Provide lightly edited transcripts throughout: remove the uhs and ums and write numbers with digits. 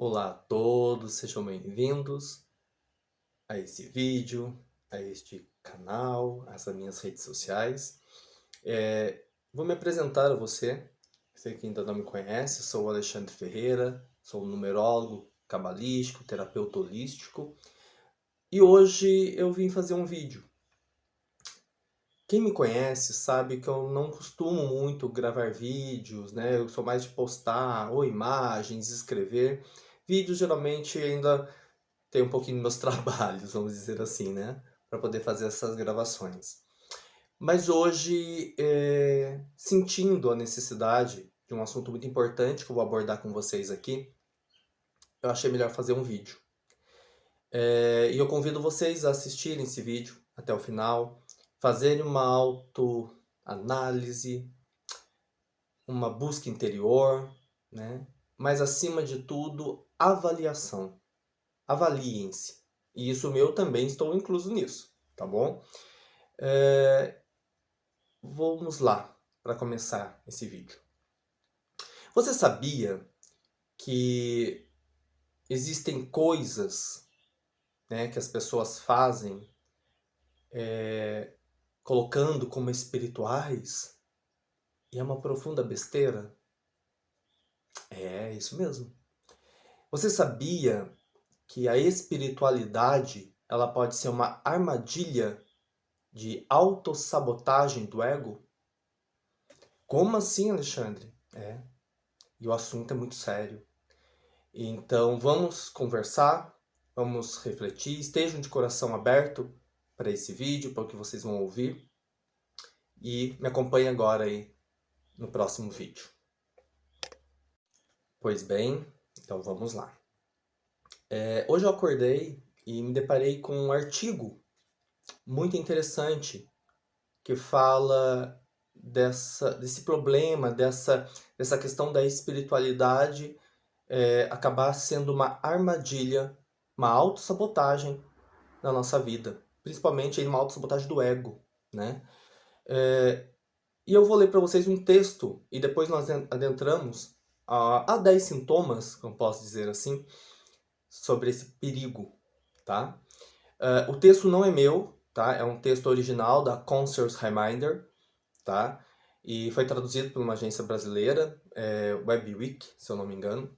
Olá a todos, sejam bem-vindos a esse vídeo, a este canal, às minhas redes sociais. Vou me apresentar a você que ainda não me conhece, sou o Alexandre Ferreira, sou numerólogo cabalístico, terapeuta holístico, e hoje eu vim fazer um vídeo. Quem me conhece sabe que eu não costumo muito gravar vídeos, né? Eu sou mais de postar ou imagens, escrever. Vídeos geralmente ainda tem um pouquinho dos meus trabalhos, vamos dizer assim, né? Para poder fazer essas gravações. Mas hoje, sentindo a necessidade de um assunto muito importante que eu vou abordar com vocês aqui, eu achei melhor fazer um vídeo. E eu convido vocês a assistirem esse vídeo até o final, fazerem uma autoanálise, uma busca interior, né? Mas acima de tudo, avaliação. Avaliem-se. E isso eu também estou incluso nisso, tá bom? Vamos lá, para começar esse vídeo. Você sabia que existem coisas, né, que as pessoas fazem colocando como espirituais e é uma profunda besteira? É isso mesmo. Você sabia que a espiritualidade ela pode ser uma armadilha de autossabotagem do ego? Como assim, Alexandre? E o assunto é muito sério. Então vamos conversar, vamos refletir, estejam de coração aberto para esse vídeo, para o que vocês vão ouvir. E me acompanhe agora aí no próximo vídeo. Pois bem, então vamos lá. Hoje eu acordei e me deparei com um artigo muito interessante que fala desse problema, dessa questão da espiritualidade acabar sendo uma armadilha, uma autossabotagem na nossa vida. Principalmente aí uma autossabotagem do ego, né? E eu vou ler para vocês um texto e depois nós adentramos a 10 sintomas, como posso dizer assim, sobre esse perigo, tá? O texto não é meu, tá? É um texto original da Conscious Reminder, tá? E foi traduzido por uma agência brasileira, WebWeek, se eu não me engano.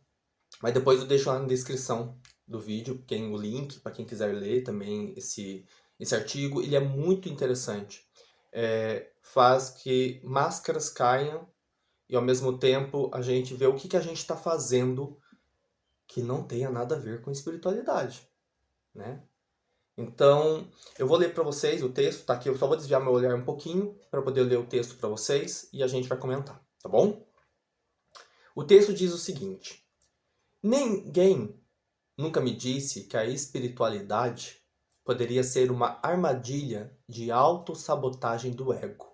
Mas depois eu deixo lá na descrição do vídeo, tem o link para quem quiser ler também esse artigo. Ele é muito interessante. Faz que máscaras caiam e ao mesmo tempo a gente vê o que a gente está fazendo que não tenha nada a ver com espiritualidade, né? Então, eu vou ler para vocês o texto, tá aqui, eu só vou desviar meu olhar um pouquinho para poder ler o texto para vocês e a gente vai comentar, tá bom? O texto diz o seguinte: ninguém nunca me disse que a espiritualidade poderia ser uma armadilha de autossabotagem do ego.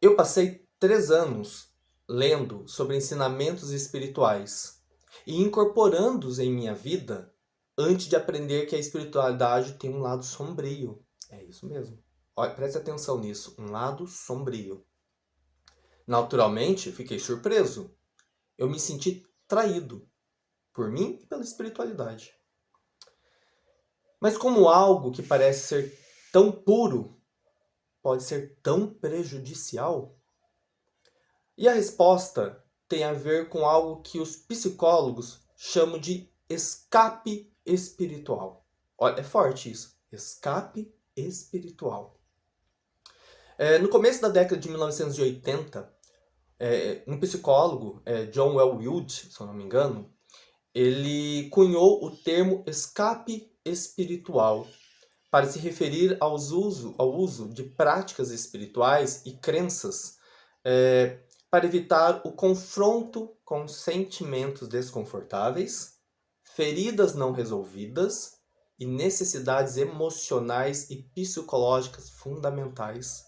Eu passei 3 anos lendo sobre ensinamentos espirituais e incorporando-os em minha vida antes de aprender que a espiritualidade tem um lado sombrio. É isso mesmo. Olha, preste atenção nisso, um lado sombrio. Naturalmente, fiquei surpreso. Eu me senti traído por mim e pela espiritualidade. Mas como algo que parece ser tão puro pode ser tão prejudicial? E a resposta tem a ver com algo que os psicólogos chamam de escape espiritual. Olha, é forte isso. Escape espiritual. No começo da década de 1980, um psicólogo, John Welwood, se eu não me engano, ele cunhou o termo escape espiritual para se referir ao uso de práticas espirituais e crenças para evitar o confronto com sentimentos desconfortáveis, feridas não resolvidas e necessidades emocionais e psicológicas fundamentais.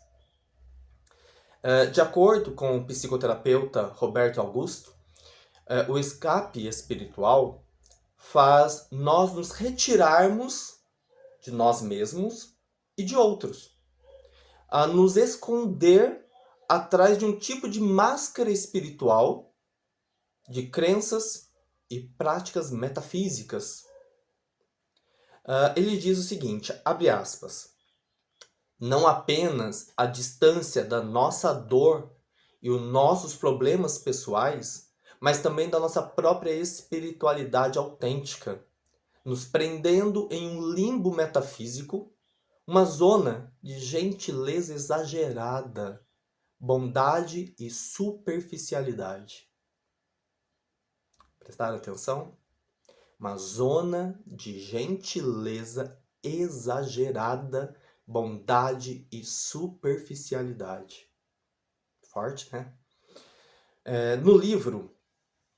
De acordo com o psicoterapeuta Roberto Augusto, o escape espiritual faz nós nos retirarmos de nós mesmos e de outros, a nos esconder atrás de um tipo de máscara espiritual, de crenças e práticas metafísicas. Ele diz o seguinte, abre aspas, não apenas a distância da nossa dor e os nossos problemas pessoais, mas também da nossa própria espiritualidade autêntica, nos prendendo em um limbo metafísico, uma zona de gentileza exagerada, bondade e superficialidade. Prestaram atenção? Uma zona de gentileza exagerada, bondade e superficialidade. Forte, né? No livro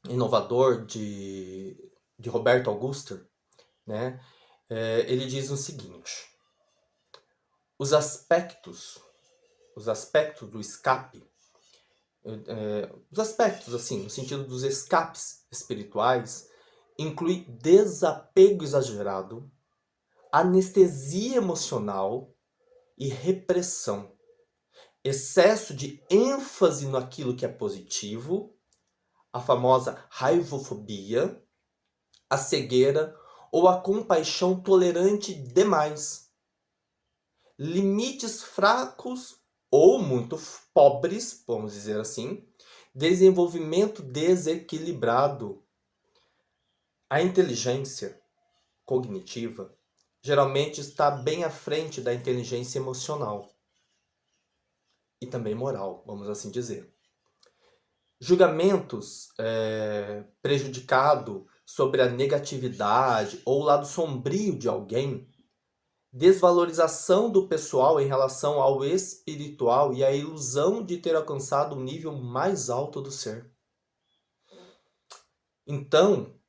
inovador de Roberto Augusto, né, ele diz o seguinte, os aspectos do escape, os aspectos, assim, no sentido dos escapes espirituais, inclui desapego exagerado, anestesia emocional e repressão, excesso de ênfase naquilo que é positivo, a famosa raivofobia, a cegueira ou a compaixão tolerante demais, limites fracos ou muito pobres, vamos dizer assim, desenvolvimento desequilibrado. A inteligência cognitiva geralmente está bem à frente da inteligência emocional e também moral, vamos assim dizer. Julgamentos prejudicado sobre a negatividade ou o lado sombrio de alguém, desvalorização do pessoal em relação ao espiritual e a ilusão de ter alcançado o nível mais alto do ser. Então,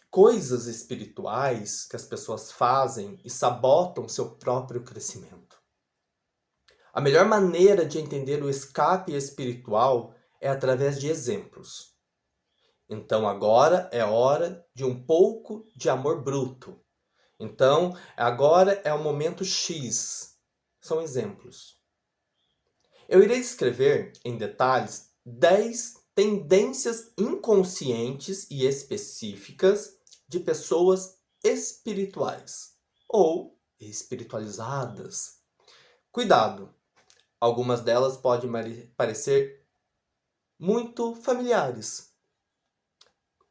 coisas espirituais que as pessoas fazem e sabotam seu próprio crescimento. A melhor maneira de entender o escape espiritual é através de exemplos. Então agora é hora de um pouco de amor bruto. Então agora é o momento X. São exemplos. Eu irei descrever em detalhes 10 tendências inconscientes e específicas de pessoas espirituais ou espiritualizadas. Cuidado! Algumas delas podem parecer muito familiares.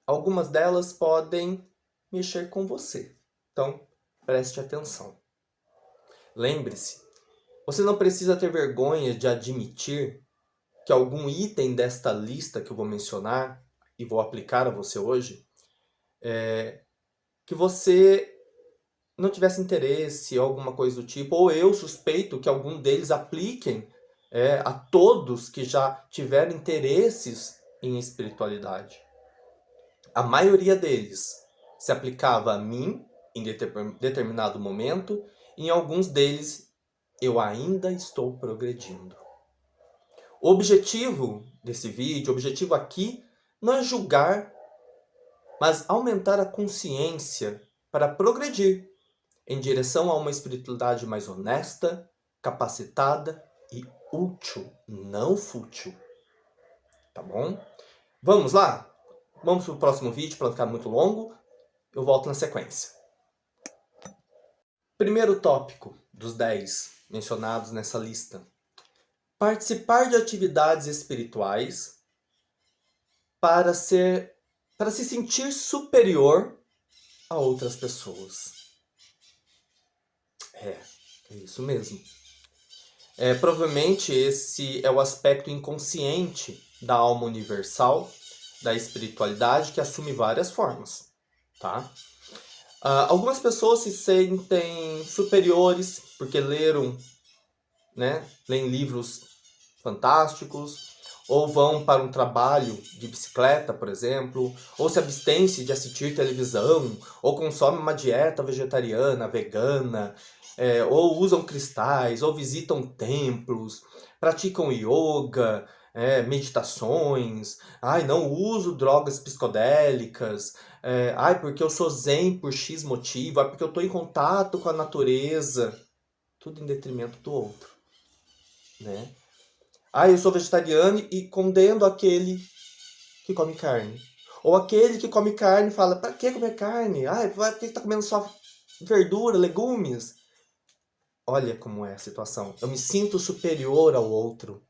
Algumas delas podem mexer com você. Então, preste atenção. Lembre-se, você não precisa ter vergonha de admitir que algum item desta lista que eu vou mencionar e vou aplicar a você hoje, que você não tivesse interesse ou alguma coisa do tipo, ou eu suspeito que algum deles apliquem a todos que já tiveram interesses em espiritualidade. A maioria deles se aplicava a mim em determinado momento, e em alguns deles eu ainda estou progredindo. O objetivo desse vídeo, o objetivo aqui, não é julgar, mas aumentar a consciência para progredir em direção a uma espiritualidade mais honesta, capacitada e útil, não fútil. Tá bom? Vamos lá? Vamos para o próximo vídeo para não ficar muito longo. Eu volto na sequência. Primeiro tópico dos 10 mencionados nessa lista. Participar de atividades espirituais para se sentir superior a outras pessoas. É isso mesmo. Provavelmente esse é o aspecto inconsciente da alma universal, da espiritualidade, que assume várias formas, tá? Algumas pessoas se sentem superiores porque leem livros fantásticos, ou vão para um trabalho de bicicleta, por exemplo, ou se abstêm-se de assistir televisão, ou consomem uma dieta vegetariana, vegana, ou usam cristais, ou visitam templos, praticam yoga, meditações, não uso drogas psicodélicas, porque eu sou zen por X motivo, porque eu estou em contato com a natureza, tudo em detrimento do outro, né? Eu sou vegetariano e condeno aquele que come carne. Ou aquele que come carne e fala, pra que comer carne? Ai, por que tá comendo só verdura, legumes? Olha como é a situação. Eu me sinto superior ao outro,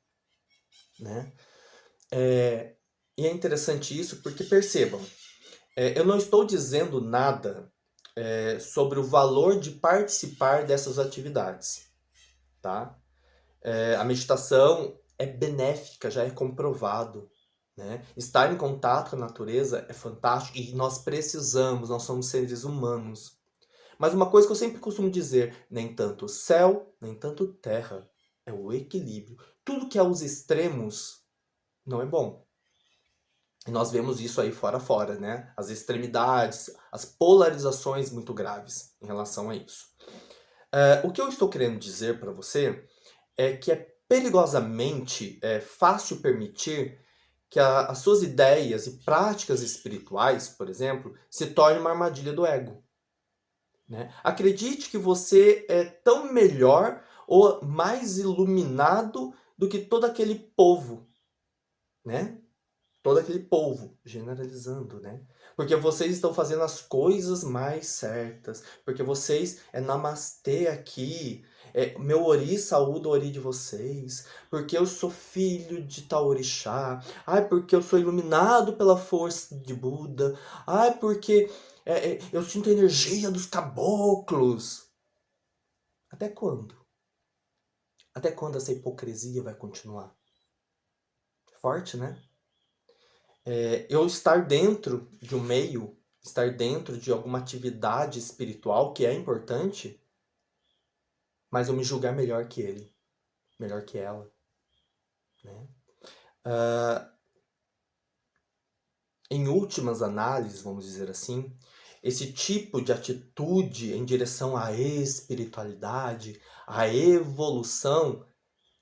né? E é interessante isso porque, percebam, eu não estou dizendo nada sobre o valor de participar dessas atividades, tá? A meditação é benéfica, já é comprovado, né? Estar em contato com a natureza é fantástico e nós precisamos, nós somos seres humanos. Mas uma coisa que eu sempre costumo dizer, nem tanto céu, nem tanto terra, é o equilíbrio. Tudo que é os extremos não é bom. E nós vemos isso aí fora, né? As extremidades, as polarizações muito graves em relação a isso. O que eu estou querendo dizer para você é que é perigosamente fácil permitir que as suas ideias e práticas espirituais, por exemplo, se tornem uma armadilha do ego. Né? Acredite que você é tão melhor ou mais iluminado do que todo aquele povo, né? Todo aquele povo, generalizando, né? Porque vocês estão fazendo as coisas mais certas. Porque vocês namastê aqui. Meu ori saúda o ori de vocês. Porque eu sou filho de tal orixá. Ai, porque eu sou iluminado pela força de Buda. Ai, porque eu sinto a energia dos caboclos. Até quando? Até quando essa hipocrisia vai continuar? Forte, né? Eu estar dentro de um meio, estar dentro de alguma atividade espiritual que é importante, mas eu me julgar melhor que ele, melhor que ela, né? Em últimas análises, vamos dizer assim, esse tipo de atitude em direção à espiritualidade, à evolução,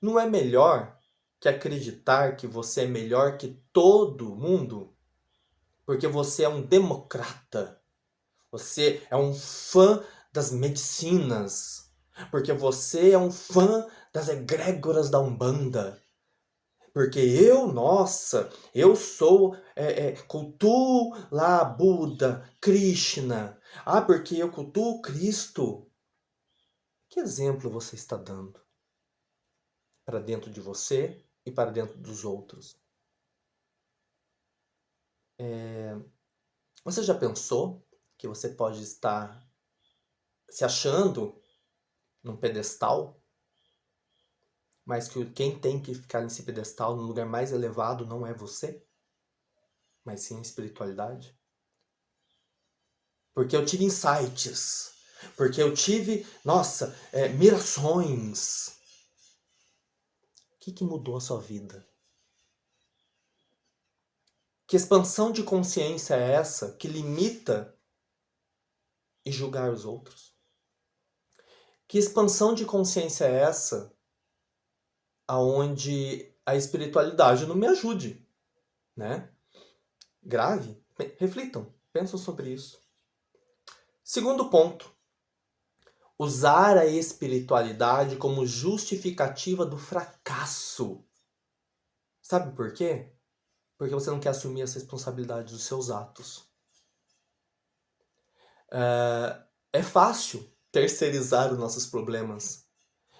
não é melhor que acreditar que você é melhor que todo mundo, porque você é um democrata. Você é um fã das medicinas, porque você é um fã das egrégoras da Umbanda. Porque nossa, eu sou, cultuo lá Buda, Krishna. Ah, porque eu cultuo Cristo. Que exemplo você está dando para dentro de você e para dentro dos outros? Você já pensou que você pode estar se achando num pedestal, mas que quem tem que ficar nesse pedestal, no lugar mais elevado, não é você, mas sim a espiritualidade? Porque eu tive insights, porque eu tive, nossa, mirações. O que mudou a sua vida? Que expansão de consciência é essa que limita e julgar os outros? Que expansão de consciência é essa aonde a espiritualidade não me ajude, né? Grave. Reflitam, pensam sobre isso. Segundo ponto, usar a espiritualidade como justificativa do fracasso. Sabe por quê? Porque você não quer assumir as responsabilidades dos seus atos. É fácil terceirizar os nossos problemas.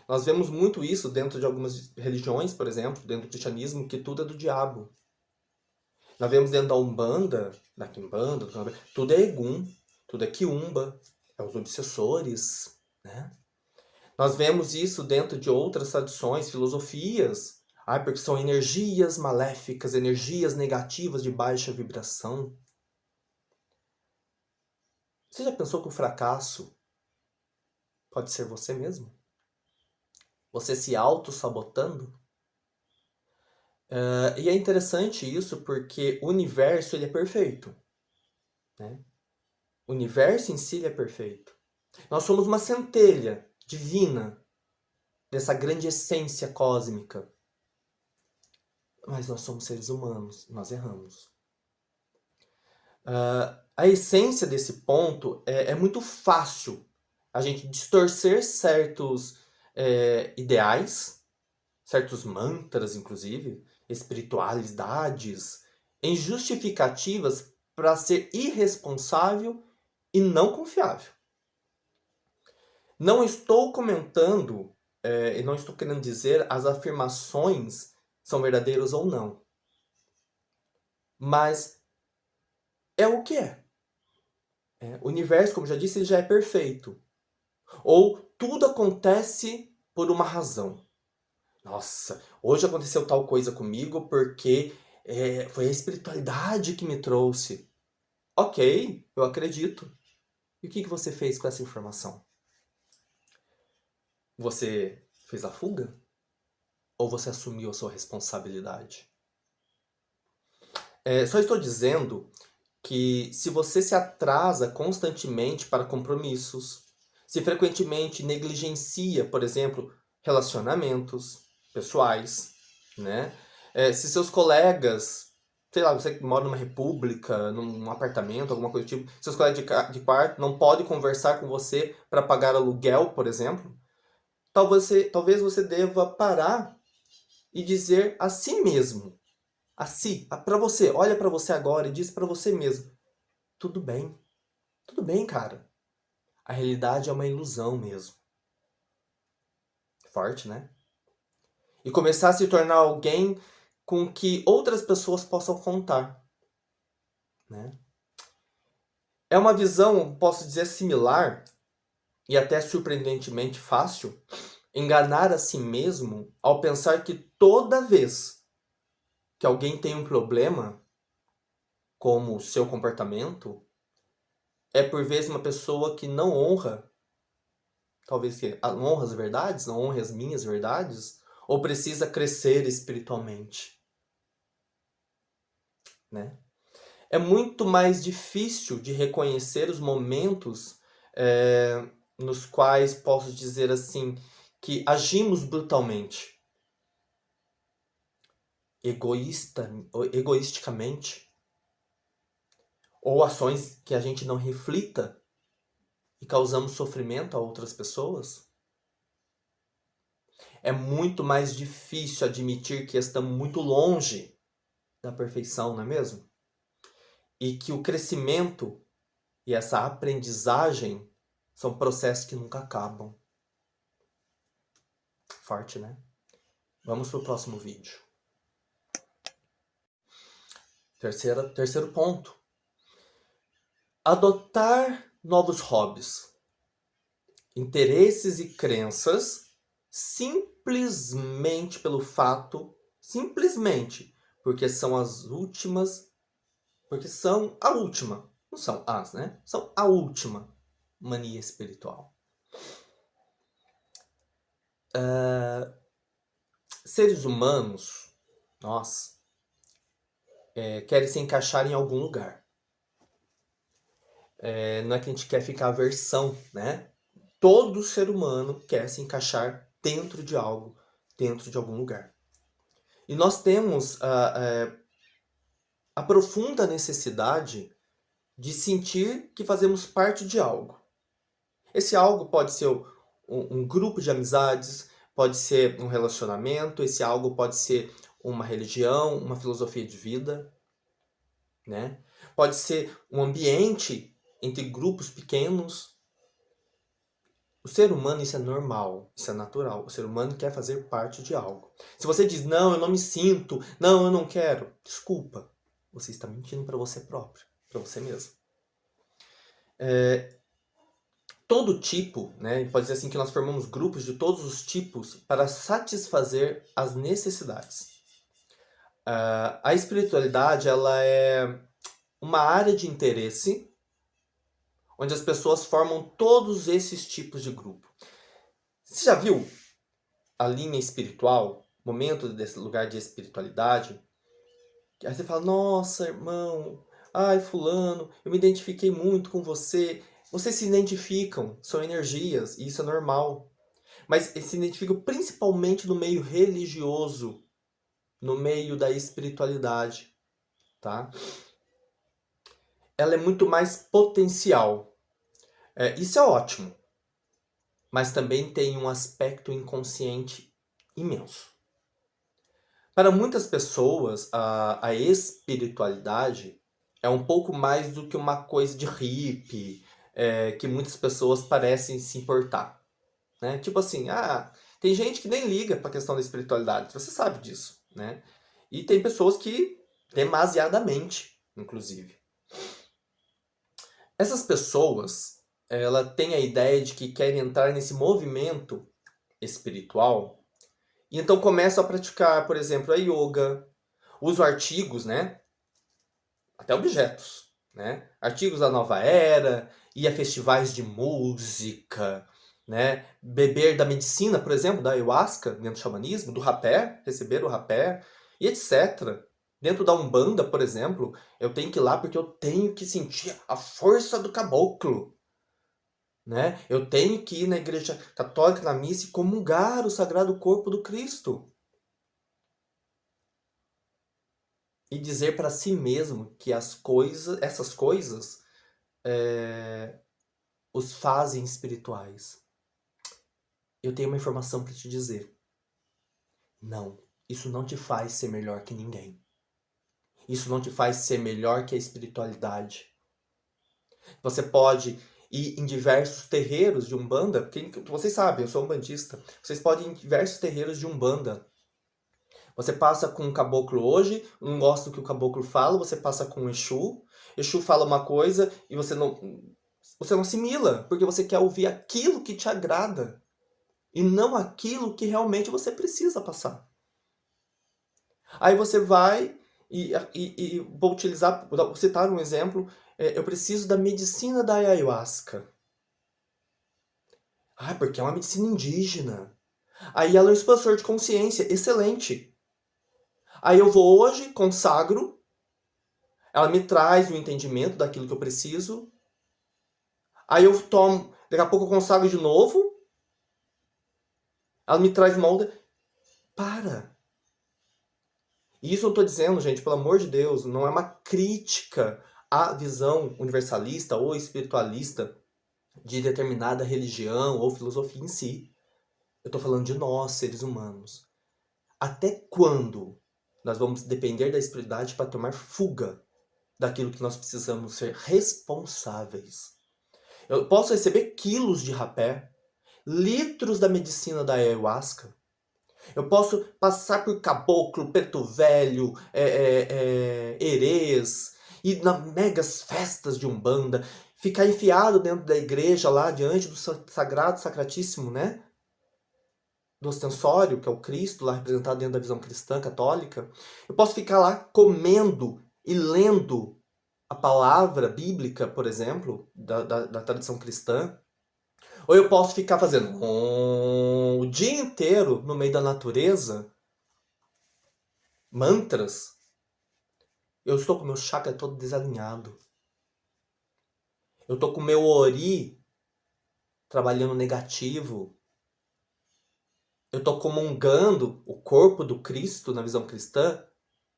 Nós vemos muito isso dentro de algumas religiões, por exemplo, dentro do cristianismo, que tudo é do diabo. Nós vemos dentro da Umbanda, da Quimbanda, tudo é Egum, tudo é Quiumba, é os obsessores, né? Nós vemos isso dentro de outras tradições, filosofias, porque são energias maléficas, energias negativas de baixa vibração. Você já pensou que o fracasso pode ser você mesmo? Você se auto-sabotando? E é interessante isso porque o universo ele é perfeito. Né? O universo em si ele é perfeito. Nós somos uma centelha divina dessa grande essência cósmica. Mas nós somos seres humanos, nós erramos. A essência desse ponto é muito fácil a gente distorcer certos ideais, certos mantras, inclusive, espiritualidades, em justificativas para ser irresponsável e não confiável. Não estou comentando, e não estou querendo dizer as afirmações são verdadeiras ou não. Mas é o que é. O universo, como já disse, ele já é perfeito. Ou tudo acontece por uma razão. Nossa, hoje aconteceu tal coisa comigo porque foi a espiritualidade que me trouxe. Ok, eu acredito. E o que você fez com essa informação? Você fez a fuga? Ou você assumiu a sua responsabilidade? Só estou dizendo que se você se atrasa constantemente para compromissos, se frequentemente negligencia, por exemplo, relacionamentos pessoais, né? Se seus colegas, sei lá, você mora numa república, num apartamento, alguma coisa do tipo, seus colegas de quarto não podem conversar com você para pagar aluguel, por exemplo, talvez você deva parar e dizer a si mesmo, para você, olha para você agora e diz para você mesmo, tudo bem, cara. A realidade é uma ilusão mesmo. Forte, né? E começar a se tornar alguém com que outras pessoas possam contar, né? É uma visão, posso dizer, similar e até surpreendentemente fácil enganar a si mesmo ao pensar que toda vez que alguém tem um problema, como o seu comportamento, é por vezes uma pessoa que não honra, talvez que não honra as verdades, não honra as minhas verdades, ou precisa crescer espiritualmente, né? É muito mais difícil de reconhecer os momentos nos quais posso dizer assim que agimos brutalmente, egoisticamente, ou ações que a gente não reflita e causamos sofrimento a outras pessoas. É muito mais difícil admitir que estamos muito longe da perfeição, não é mesmo? E que o crescimento e essa aprendizagem são processos que nunca acabam. Forte, né? Vamos para o próximo vídeo. Terceiro ponto. Adotar novos hobbies, interesses e crenças simplesmente pelo fato, simplesmente porque são as últimas, porque são a última, não são as, né? São a última mania espiritual. Seres humanos, nós, querem se encaixar em algum lugar. Não é que a gente quer ficar à versão, né? Todo ser humano quer se encaixar dentro de algo, dentro de algum lugar. E nós temos a profunda necessidade de sentir que fazemos parte de algo. Esse algo pode ser um grupo de amizades, pode ser um relacionamento, esse algo pode ser uma religião, uma filosofia de vida, né? Pode ser um ambiente entre grupos pequenos. O ser humano, isso é normal, isso é natural. O ser humano quer fazer parte de algo. Se você diz, não, eu não me sinto, não, eu não quero, desculpa. Você está mentindo para você próprio, para você mesmo. Todo tipo, né, pode dizer assim que nós formamos grupos de todos os tipos para satisfazer as necessidades. A espiritualidade, ela é uma área de interesse onde as pessoas formam todos esses tipos de grupo. Você já viu a linha espiritual, momento desse lugar de espiritualidade? Aí você fala, nossa, irmão, ai, fulano, eu me identifiquei muito com você. Vocês se identificam, são energias, e isso é normal. Mas se identificam principalmente no meio religioso, no meio da espiritualidade, tá? Ela é muito mais potencial. Isso é ótimo, mas também tem um aspecto inconsciente imenso. Para muitas pessoas, a espiritualidade é um pouco mais do que uma coisa de hippie, que muitas pessoas parecem se importar, né? Tipo assim, tem gente que nem liga para a questão da espiritualidade, você sabe disso, né? E tem pessoas que, demasiadamente, inclusive. Essas pessoas, ela tem a ideia de que querem entrar nesse movimento espiritual e então começam a praticar, por exemplo, a yoga, usam artigos, né? Até objetos, né? Artigos da nova era, ir a festivais de música, né? Beber da medicina, por exemplo, da ayahuasca, dentro do xamanismo, do rapé, receber o rapé, e etc. Dentro da Umbanda, por exemplo, eu tenho que ir lá porque eu tenho que sentir a força do caboclo, né? Eu tenho que ir na igreja católica, na missa, e comungar o sagrado corpo do Cristo. E dizer para si mesmo que essas coisas os fazem espirituais. Eu tenho uma informação para te dizer. Não, isso não te faz ser melhor que ninguém. Isso não te faz ser melhor que a espiritualidade. Você pode ir em diversos terreiros de Umbanda. Vocês sabem, eu sou umbandista. Vocês podem ir em diversos terreiros de Umbanda. Você passa com um caboclo hoje, não gosta do que o caboclo fala, você passa com o Exu. Exu fala uma coisa e você não assimila, porque você quer ouvir aquilo que te agrada e não aquilo que realmente você precisa passar. Aí você vai e vou citar um exemplo, eu preciso da medicina da ayahuasca. Porque é uma medicina indígena. Aí ela é um expansor de consciência, excelente. Aí eu vou hoje, consagro, ela me traz o entendimento daquilo que eu preciso. Aí eu tomo, daqui a pouco eu consagro de novo, ela me traz uma outra. Para! E isso eu estou dizendo, gente, pelo amor de Deus, não é uma crítica à visão universalista ou espiritualista de determinada religião ou filosofia em si. Eu estou falando de nós, seres humanos. Até quando nós vamos depender da espiritualidade para tomar fuga daquilo que nós precisamos ser responsáveis? Eu posso receber quilos de rapé, litros da medicina da ayahuasca. Eu posso passar por caboclo, preto velho, herês, ir nas megas festas de Umbanda, ficar enfiado dentro da igreja lá, diante do sagrado, sacratíssimo, né? Do ostensório, que é o Cristo, lá representado dentro da visão cristã, católica. Eu posso ficar lá comendo e lendo a palavra bíblica, por exemplo, da tradição cristã. Ou eu posso ficar fazendo o dia inteiro no meio da natureza, mantras. Eu estou com o meu chakra todo desalinhado. Eu estou com o meu ori trabalhando negativo. Eu estou comungando o corpo do Cristo na visão cristã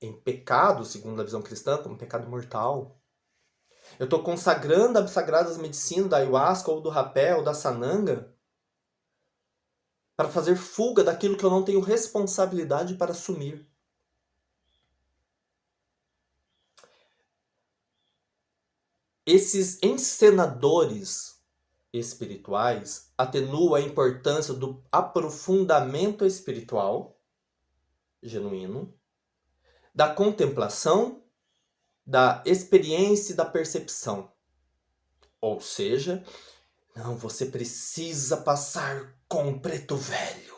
em pecado, segundo a visão cristã, como pecado mortal. Eu estou consagrando as sagradas medicinas da ayahuasca ou do rapé ou da sananga para fazer fuga daquilo que eu não tenho responsabilidade para assumir. Esses encenadores espirituais atenuam a importância do aprofundamento espiritual genuíno, da contemplação, da experiência e da percepção. Ou seja, não, você precisa passar com o preto velho.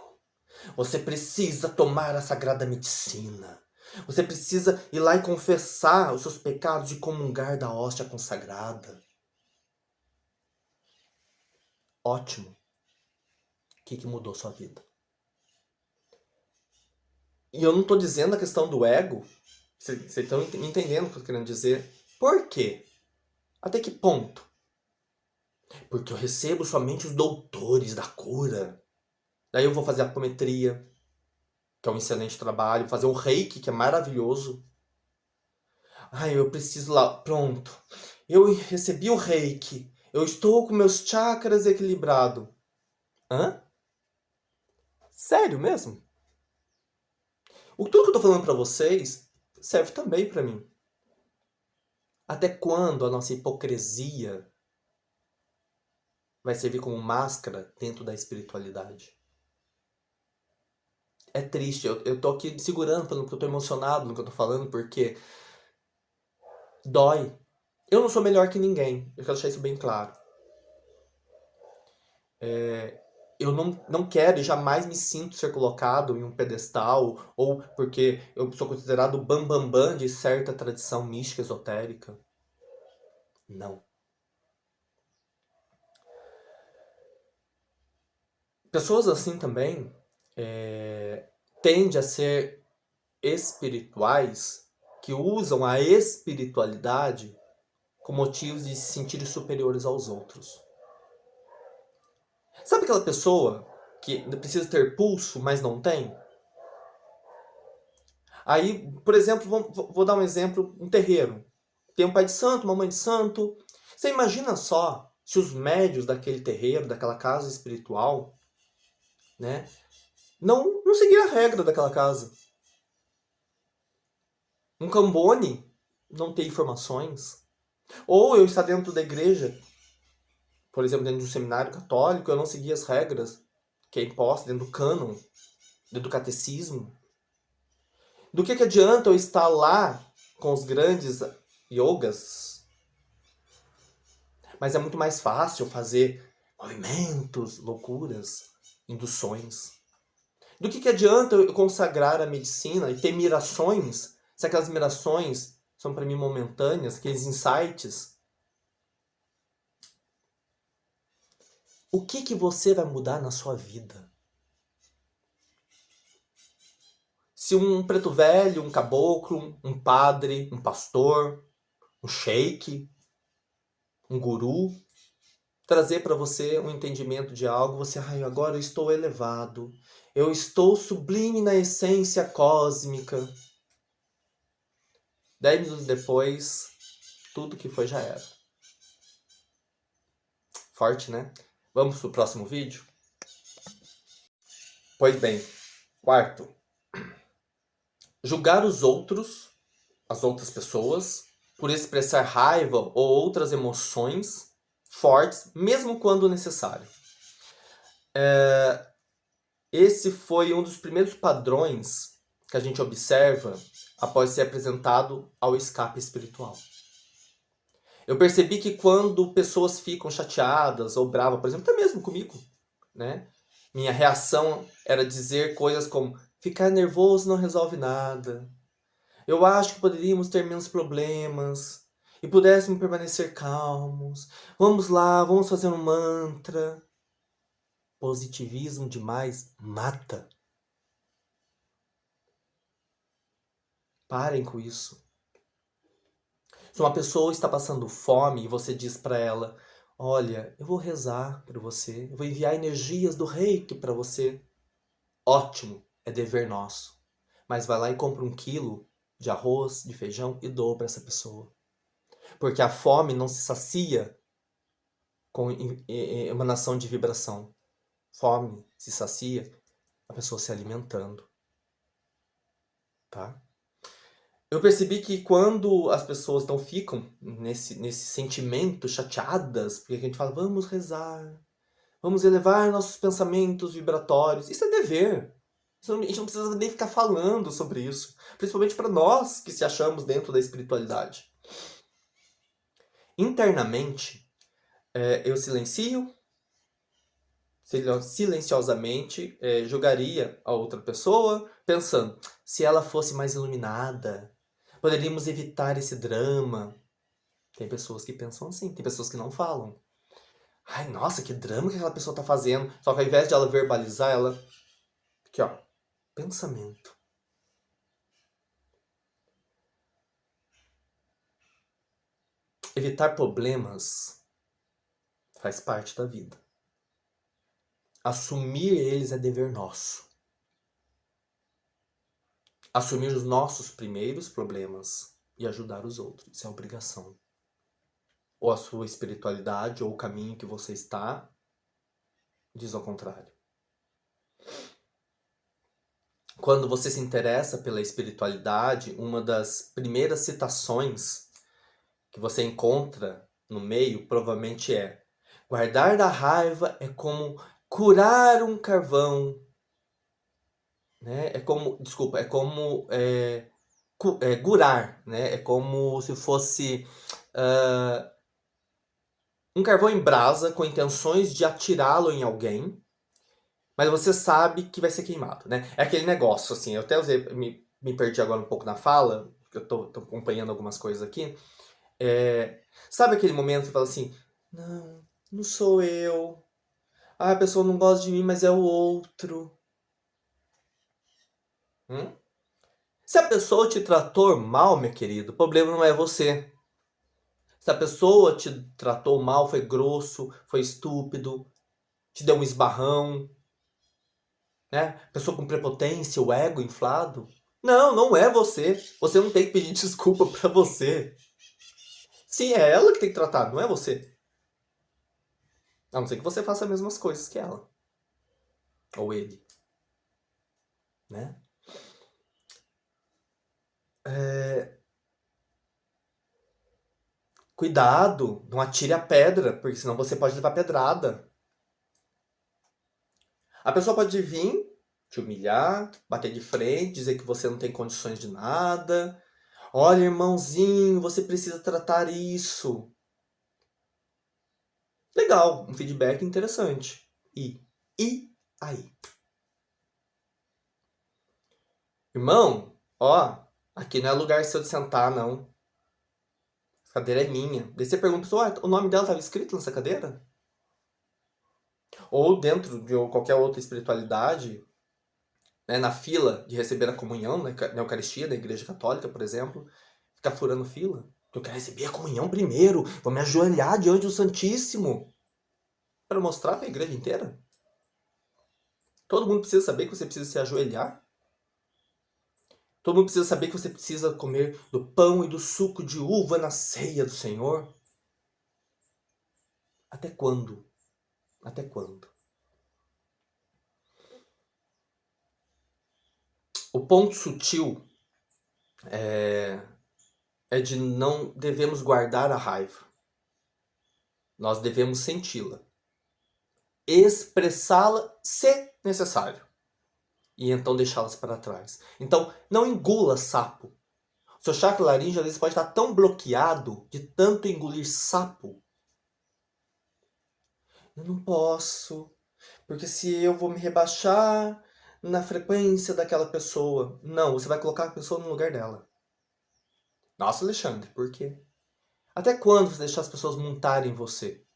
Você precisa tomar a sagrada medicina. Você precisa ir lá e confessar os seus pecados e comungar da hóstia consagrada. Ótimo. O que mudou sua vida? E eu não estou dizendo a questão do ego. Vocês estão me entendendo o que eu estou querendo dizer. Por quê? Até que ponto? Porque eu recebo somente os doutores da cura. Daí eu vou fazer a apometria, que é um excelente trabalho. Fazer o reiki, que é maravilhoso. Eu preciso lá. Pronto. Eu recebi o reiki. Eu estou com meus chakras equilibrados. Hã? Sério mesmo? Tudo que eu tô falando pra vocês serve também pra mim. Até quando a nossa hipocrisia vai servir como máscara dentro da espiritualidade? É triste, eu tô aqui segurando porque eu tô emocionado no que eu tô falando, porque dói. Eu não sou melhor que ninguém, eu quero deixar isso bem claro. Eu não quero e jamais me sinto ser colocado em um pedestal, ou porque eu sou considerado o bambambam bam, bam de certa tradição mística esotérica. Não. Pessoas assim também tendem a ser espirituais que usam a espiritualidade com motivos de se sentirem superiores aos outros. Sabe aquela pessoa que precisa ter pulso, mas não tem? Aí, por exemplo, vou dar um exemplo, um terreiro. Tem um pai de santo, uma mãe de santo. Você imagina só se os médios daquele terreiro, daquela casa espiritual, né, não seguir a regra daquela casa. Um Cambone não ter informações. Ou eu estar dentro da igreja, por exemplo, dentro de um seminário católico, eu não seguir as regras que é imposta dentro do cânon, dentro do catecismo. Do que adianta eu estar lá com os grandes yogas, mas é muito mais fácil fazer movimentos, loucuras, induções. Do que adianta eu consagrar a medicina e ter mirações, se aquelas mirações são para mim momentâneas, aqueles insights? O que você vai mudar na sua vida? Se um preto velho, um caboclo, um padre, um pastor, um sheik, um guru, trazer para você um entendimento de algo, você, ai, agora eu estou elevado, eu estou sublime na essência cósmica. 10 minutos depois, tudo que foi já era. Forte, né? Vamos pro próximo vídeo? Pois bem, quarto. Julgar os outros, as outras pessoas, por expressar raiva ou outras emoções fortes, mesmo quando necessário. Esse foi um dos primeiros padrões que a gente observa após ser apresentado ao escape espiritual. Eu percebi que quando pessoas ficam chateadas ou bravas, por exemplo, até mesmo comigo, né? Minha reação era dizer coisas como: ficar nervoso não resolve nada. Eu acho que poderíamos ter menos problemas e pudéssemos permanecer calmos. Vamos lá, vamos fazer um mantra. Positivismo demais mata. Parem com isso. Se uma pessoa está passando fome e você diz para ela: olha, eu vou rezar por você, eu vou enviar energias do reiki para você. Ótimo, é dever nosso. Mas vai lá e compra 1 quilo de arroz, de feijão e doa para essa pessoa. Porque a fome não se sacia com emanação de vibração. Fome se sacia a pessoa se alimentando. Tá? Eu percebi que quando as pessoas não ficam nesse sentimento, chateadas, porque a gente fala, vamos rezar, vamos elevar nossos pensamentos vibratórios. Isso é dever. A gente não precisa nem ficar falando sobre isso. Principalmente para nós que se achamos dentro da espiritualidade. Internamente, eu silenciosamente, julgaria a outra pessoa, pensando, se ela fosse mais iluminada, poderíamos evitar esse drama. Tem pessoas que pensam assim, tem pessoas que não falam. Ai, nossa, que drama que aquela pessoa tá fazendo. Só que ao invés de ela verbalizar, ela... Aqui, ó. Pensamento. Evitar problemas faz parte da vida. Assumir eles é dever nosso. Assumir os nossos primeiros problemas e ajudar os outros. Isso é obrigação. Ou a sua espiritualidade, ou o caminho que você está, diz ao contrário. Quando você se interessa pela espiritualidade, uma das primeiras citações que você encontra no meio provavelmente é: guardar da raiva é como curar um carvão, né? Desculpa, gurar, né? É como se fosse um carvão em brasa com intenções de atirá-lo em alguém, mas você sabe que vai ser queimado, né? É aquele negócio, assim, eu até me perdi agora um pouco na fala, porque eu tô acompanhando algumas coisas aqui. Sabe aquele momento que você fala assim, não sou eu. Ah, a pessoa não gosta de mim, mas é o outro. Se a pessoa te tratou mal, meu querido, o problema não é você. Se a pessoa te tratou mal, foi grosso, foi estúpido, te deu um esbarrão, né? Pessoa com prepotência, o ego inflado. Não é você. Você não tem que pedir desculpa pra você. Sim, é ela que tem que tratar, não é você. A não ser que você faça as mesmas coisas que ela. Ou ele. Né? Cuidado, não atire a pedra, porque senão você pode levar pedrada. A pessoa pode vir, te humilhar, bater de frente, dizer que você não tem condições de nada. Olha, irmãozinho, você precisa tratar isso. Legal, um feedback interessante. E aí? Irmão, ó, aqui não é lugar seu de sentar, não. Essa cadeira é minha. Daí você pergunta, o nome dela estava escrito nessa cadeira? Ou dentro de qualquer outra espiritualidade, né, na fila de receber a comunhão, na Eucaristia, da Igreja Católica, por exemplo, ficar furando fila. Eu quero receber a comunhão primeiro, vou me ajoelhar diante do Santíssimo. Para mostrar para a igreja inteira? Todo mundo precisa saber que você precisa se ajoelhar? Todo mundo precisa saber que você precisa comer do pão e do suco de uva na ceia do Senhor? Até quando? Até quando? O ponto sutil é de não devemos guardar a raiva. Nós devemos senti-la. Expressá-la se necessário. E então deixá-las para trás. Então, não engula sapo. O seu chakra laríngeo às vezes pode estar tão bloqueado de tanto engolir sapo. Eu não posso, porque se eu vou me rebaixar na frequência daquela pessoa. Não, você vai colocar a pessoa no lugar dela. Nossa, Alexandre, por quê? Até quando você deixar as pessoas montarem você?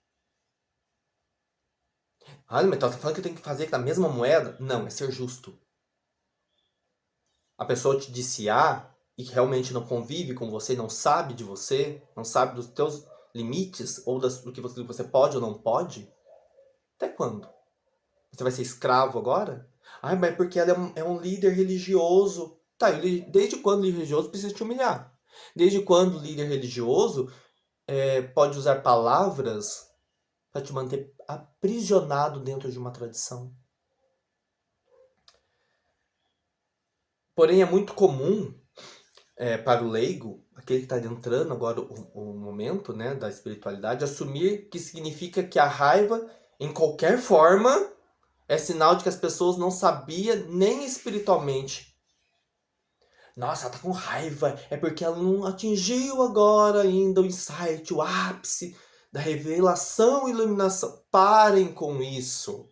Ah, mas tá falando que eu tenho que fazer na mesma moeda? Não, é ser justo. A pessoa te disse A e que realmente não convive com você, não sabe de você, não sabe dos teus limites ou do que você pode ou não pode? Até quando? Você vai ser escravo agora? Ai, mas porque ela é um líder religioso. Tá, desde quando o líder religioso precisa te humilhar? Desde quando o líder religioso pode usar palavras para te manter aprisionado dentro de uma tradição? Porém, é muito comum para o leigo, aquele que está adentrando agora o momento, né, da espiritualidade, assumir que significa que a raiva, em qualquer forma, é sinal de que as pessoas não sabiam nem espiritualmente. Nossa, ela tá com raiva, é porque ela não atingiu agora ainda o insight, o ápice da revelação e iluminação. Parem com isso.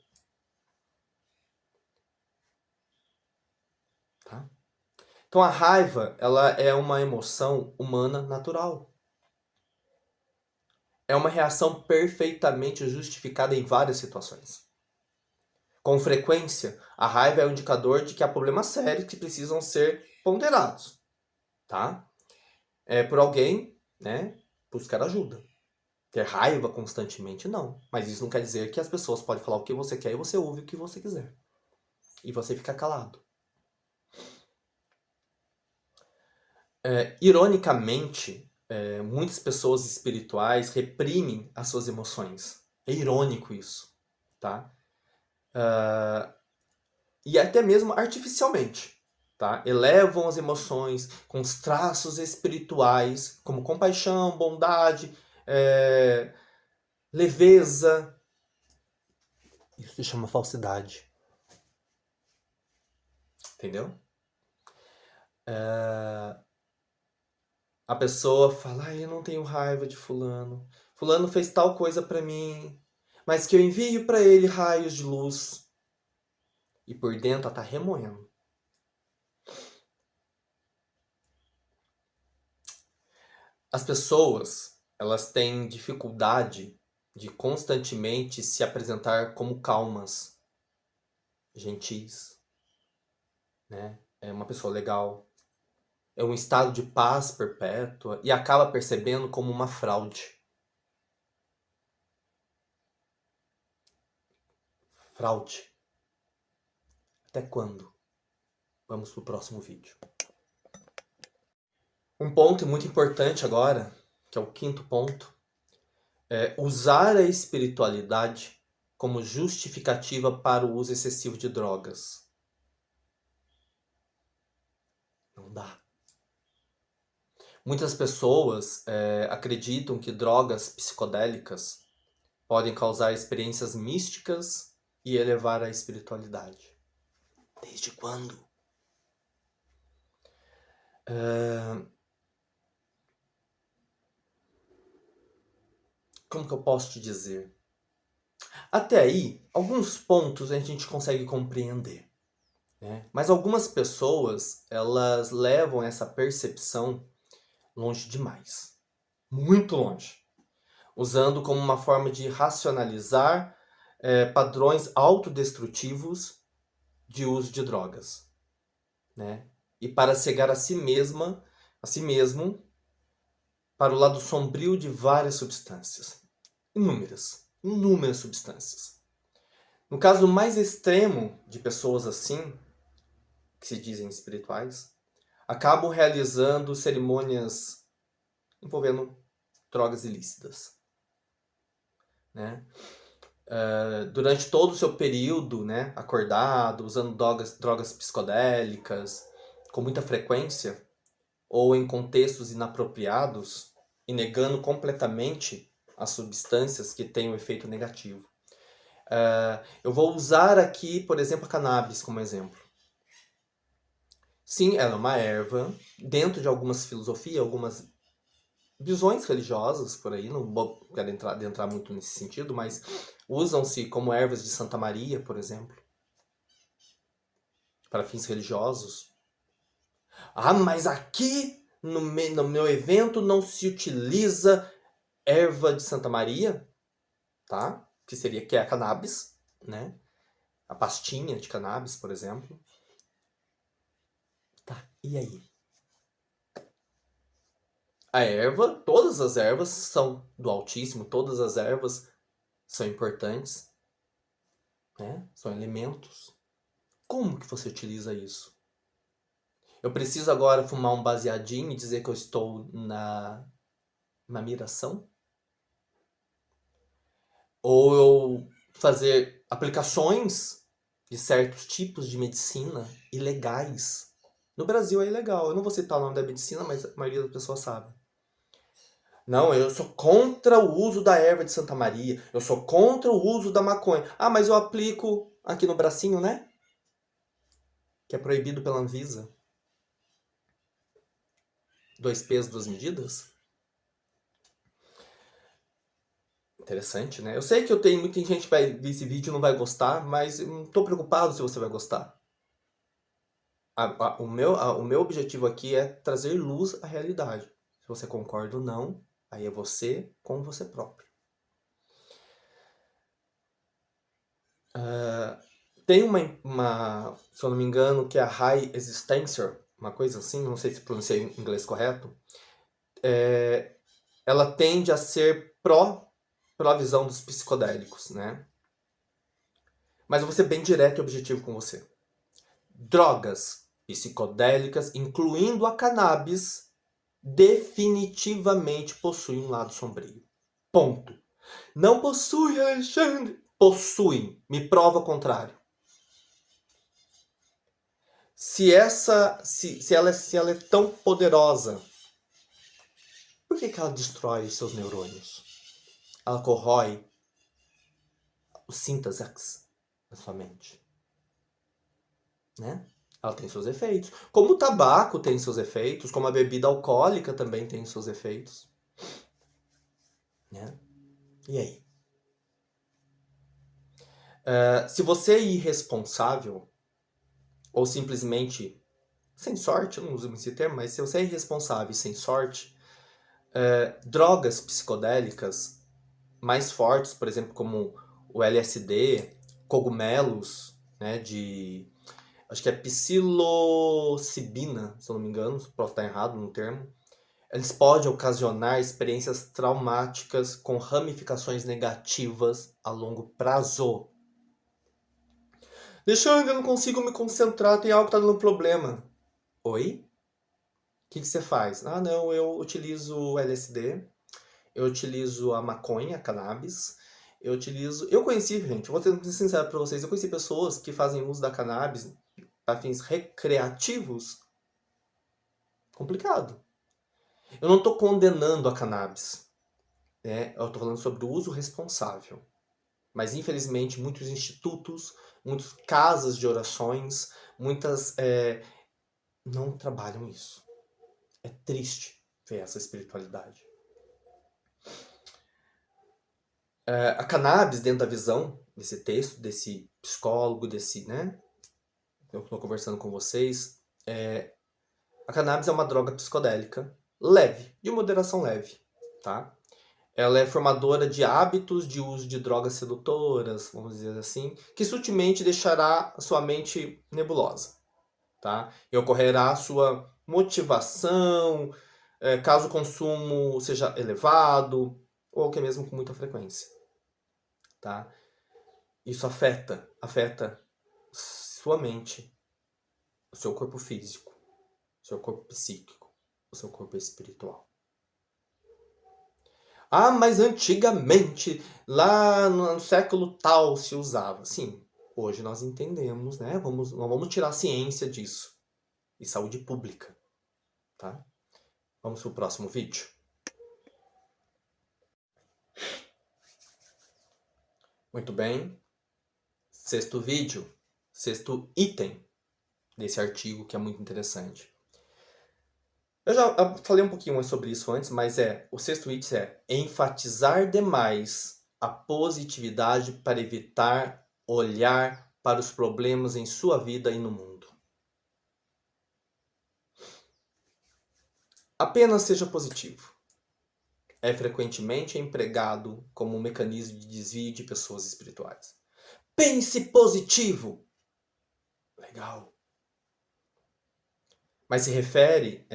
Tá? Então a raiva, ela é uma emoção humana natural. É uma reação perfeitamente justificada em várias situações. Com frequência, a raiva é um indicador de que há problemas sérios que precisam ser ponderados, tá? Por alguém, né, buscar ajuda. Ter raiva constantemente, não. Mas isso não quer dizer que as pessoas podem falar o que você quer e você ouve o que você quiser. E você fica calado. Ironicamente, muitas pessoas espirituais reprimem as suas emoções. É irônico isso, tá? E até mesmo artificialmente. tá? Elevam as emoções com os traços espirituais, como compaixão, bondade, leveza. Isso se chama falsidade. Entendeu? A pessoa fala, eu não tenho raiva de fulano. Fulano fez tal coisa pra mim, mas que eu envio pra ele raios de luz. E por dentro ela tá remoendo. As pessoas, elas têm dificuldade de constantemente se apresentar como calmas, gentis, né? É uma pessoa legal. É um estado de paz perpétua e acaba percebendo como uma fraude. Fraude. Até quando? Vamos pro próximo vídeo. Um ponto muito importante agora, que é o quinto ponto, é usar a espiritualidade como justificativa para o uso excessivo de drogas. Não dá. Muitas pessoas acreditam que drogas psicodélicas podem causar experiências místicas e elevar a espiritualidade. Desde quando? Como que eu posso te dizer? Até aí, alguns pontos a gente consegue compreender, né? Mas algumas pessoas, elas levam essa percepção longe demais. Muito longe. Usando como uma forma de racionalizar padrões autodestrutivos de uso de drogas, né? E para cegar a si mesma, a si mesmo, para o lado sombrio de várias substâncias. Inúmeras substâncias. No caso mais extremo de pessoas assim, que se dizem espirituais, acabam realizando cerimônias envolvendo drogas ilícitas, né? Durante todo o seu período, né, acordado, usando drogas psicodélicas com muita frequência, ou em contextos inapropriados, e negando completamente as substâncias que têm um efeito negativo. Eu vou usar aqui, por exemplo, a cannabis como exemplo. Sim, ela é uma erva, dentro de algumas filosofias, algumas visões religiosas por aí, não quero adentrar muito nesse sentido, mas usam-se como ervas de Santa Maria, por exemplo, para fins religiosos. Ah, mas aqui no meu evento não se utiliza erva de Santa Maria, tá? Que é a cannabis, né? A pastinha de cannabis, por exemplo. Tá, e aí? A erva, todas as ervas são do Altíssimo, todas as ervas são importantes, né? São elementos. Como que você utiliza isso? Eu preciso agora fumar um baseadinho e dizer que eu estou na miração? Ou eu fazer aplicações de certos tipos de medicina ilegais? No Brasil é ilegal. Eu não vou citar o nome da medicina, mas a maioria das pessoas sabe. Não, eu sou contra o uso da erva de Santa Maria. Eu sou contra o uso da maconha. Ah, mas eu aplico aqui no bracinho, né? Que é proibido pela Anvisa. 2 pesos, 2 medidas? Interessante, né? Eu sei que muita gente que vai ver esse vídeo e não vai gostar, mas eu não tô preocupado se você vai gostar. O meu objetivo aqui é trazer luz à realidade. Se você concorda ou não, aí é você com você próprio. Tem se eu não me engano, que é a High Existencer, uma coisa assim, não sei se pronunciei em inglês correto. Ela tende a ser pró visão dos psicodélicos, né? Mas eu vou ser bem direto e objetivo com você. Drogas psicodélicas, incluindo a cannabis, definitivamente possuem um lado sombrio. Ponto. Não possui, Alexandre. Possuem. Me prova o contrário. se ela é tão poderosa, por que ela destrói os seus neurônios? Ela corrói o síntax da sua mente, né? Ela tem seus efeitos. Como o tabaco tem seus efeitos, como a bebida alcoólica também tem seus efeitos, né? E aí? Se você é irresponsável, ou simplesmente sem sorte, eu não uso esse termo, mas se você é irresponsável e sem sorte, drogas psicodélicas mais fortes, por exemplo, como o LSD, cogumelos, né, acho que é psilocibina, se eu não me engano, posso estar errado no termo, eles podem ocasionar experiências traumáticas com ramificações negativas a longo prazo. Alexandre, eu não consigo me concentrar, tem algo que está dando problema. Oi? O que você faz? Ah, não, eu utilizo o LSD, eu utilizo a maconha, a cannabis, eu conheci, gente, vou ser sincero para vocês, eu conheci pessoas que fazem uso da cannabis para fins recreativos. Complicado. Eu não estou condenando a cannabis, né? Eu estou falando sobre o uso responsável. Mas, infelizmente, muitos institutos, muitas casas de orações, muitas não trabalham isso. É triste ver essa espiritualidade. A cannabis, dentro da visão desse texto, desse psicólogo, né? Eu estou conversando com vocês. A cannabis é uma droga psicodélica leve, de moderação leve, tá? Ela é formadora de hábitos de uso de drogas sedutoras, vamos dizer assim, que sutilmente deixará a sua mente nebulosa, tá? E ocorrerá a sua motivação, caso o consumo seja elevado, ou que mesmo com muita frequência, tá? Isso afeta sua mente, o seu corpo físico, o seu corpo psíquico, o seu corpo espiritual. Ah, mas antigamente, lá no século tal, se usava. Sim, hoje nós entendemos, né? Vamos tirar a ciência disso. E saúde pública, tá? Vamos pro próximo vídeo. Muito bem. Sexto vídeo, sexto item desse artigo que é muito interessante. Eu já falei um pouquinho sobre isso antes, mas o sexto item é enfatizar demais a positividade para evitar olhar para os problemas em sua vida e no mundo. Apenas seja positivo. É frequentemente empregado como um mecanismo de desvio de pessoas espirituais. Pense positivo! Legal. Mas se refere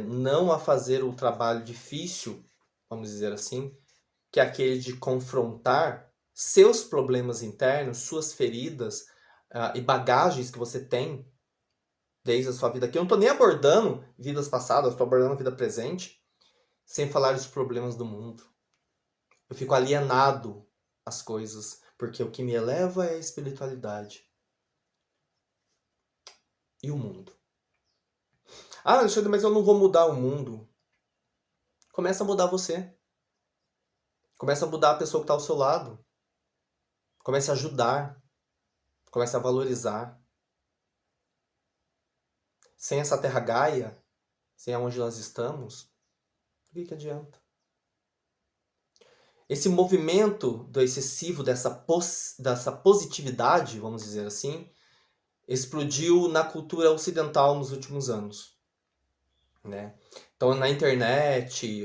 não a fazer o trabalho difícil, vamos dizer assim, que é aquele de confrontar seus problemas internos, suas feridas e bagagens que você tem desde a sua vida. Aqui eu não estou nem abordando vidas passadas, estou abordando a vida presente, sem falar dos problemas do mundo. Eu fico alienado às coisas, porque o que me eleva é a espiritualidade e o mundo. Ah, Alexandre, mas eu não vou mudar o mundo. Começa a mudar você. Começa a mudar a pessoa que está ao seu lado. Comece a ajudar. Comece a valorizar. Sem essa terra Gaia, sem aonde nós estamos, o que adianta? Esse movimento do excessivo, dessa positividade, vamos dizer assim, explodiu na cultura ocidental nos últimos anos, né? Então, na internet,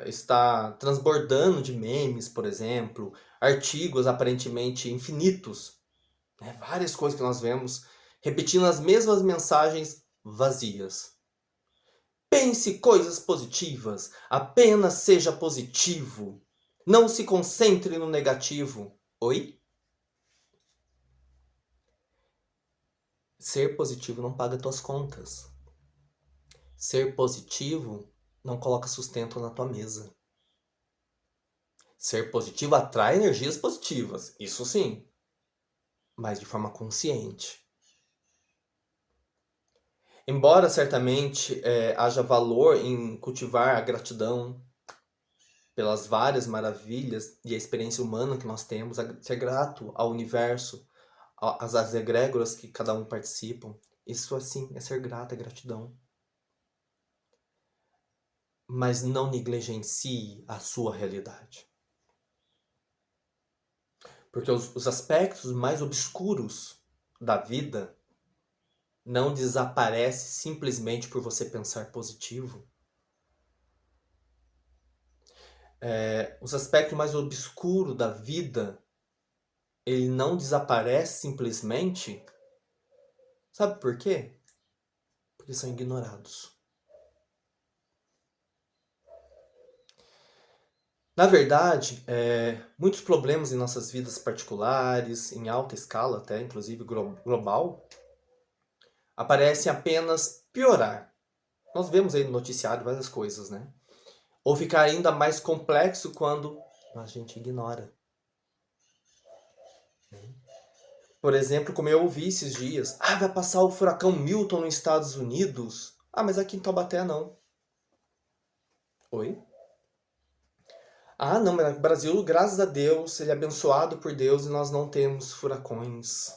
está transbordando de memes, por exemplo, artigos aparentemente infinitos, né? Várias coisas que nós vemos repetindo as mesmas mensagens vazias. Pense coisas positivas, apenas seja positivo. Não se concentre no negativo. Oi? Ser positivo não paga tuas contas. Ser positivo não coloca sustento na tua mesa. Ser positivo atrai energias positivas, isso sim, mas de forma consciente. Embora certamente haja valor em cultivar a gratidão pelas várias maravilhas e a experiência humana que nós temos, ser grato ao universo, às egrégoras que cada um participa, isso assim é ser grato, é gratidão. Mas não negligencie a sua realidade. Porque os aspectos mais obscuros da vida não desaparecem simplesmente por você pensar positivo. Os aspectos mais obscuros da vida, ele não desaparece simplesmente. Sabe por quê? Porque são ignorados. Na verdade, muitos problemas em nossas vidas particulares, em alta escala até, inclusive global, aparecem apenas piorar. Nós vemos aí no noticiário várias coisas, né? Ou ficar ainda mais complexo quando a gente ignora. Por exemplo, como eu ouvi esses dias, vai passar o furacão Milton nos Estados Unidos. Mas aqui em Taubaté não. Oi? Não, mas o Brasil, graças a Deus, ele é abençoado por Deus e nós não temos furacões,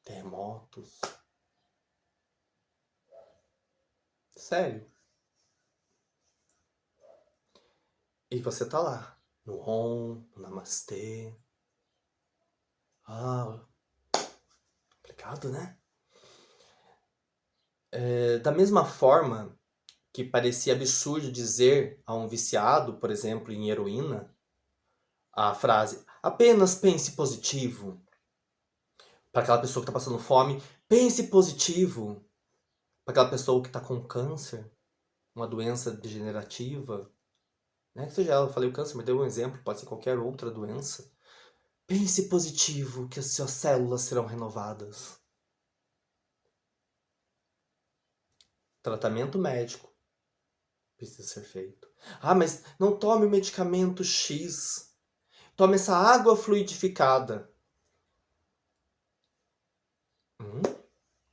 terremotos. Sério. E você tá lá, no Om, no Namastê. Complicado, né? Da mesma forma que parecia absurdo dizer a um viciado, por exemplo, em heroína, a frase apenas pense positivo. Para aquela pessoa que está passando fome, pense positivo. Para aquela pessoa que está com câncer, uma doença degenerativa, né? Que seja ela, eu falei o câncer, mas dei um exemplo, pode ser qualquer outra doença. Pense positivo, que as suas células serão renovadas. Tratamento médico precisa ser feito. Mas não tome o medicamento X. Tome essa água fluidificada.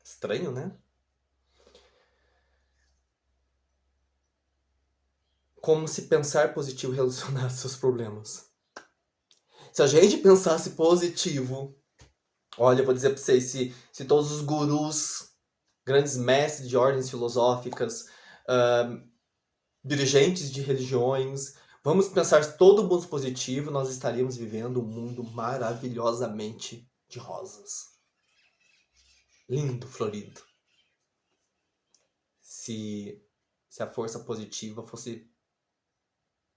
Estranho, né? Como se pensar positivo relacionasse seus problemas. Se a gente pensasse positivo, olha, eu vou dizer para vocês, se todos os gurus, grandes mestres de ordens filosóficas, dirigentes de religiões, vamos pensar todo mundo positivo, nós estaríamos vivendo um mundo maravilhosamente de rosas. Lindo, florido. Se a força positiva fosse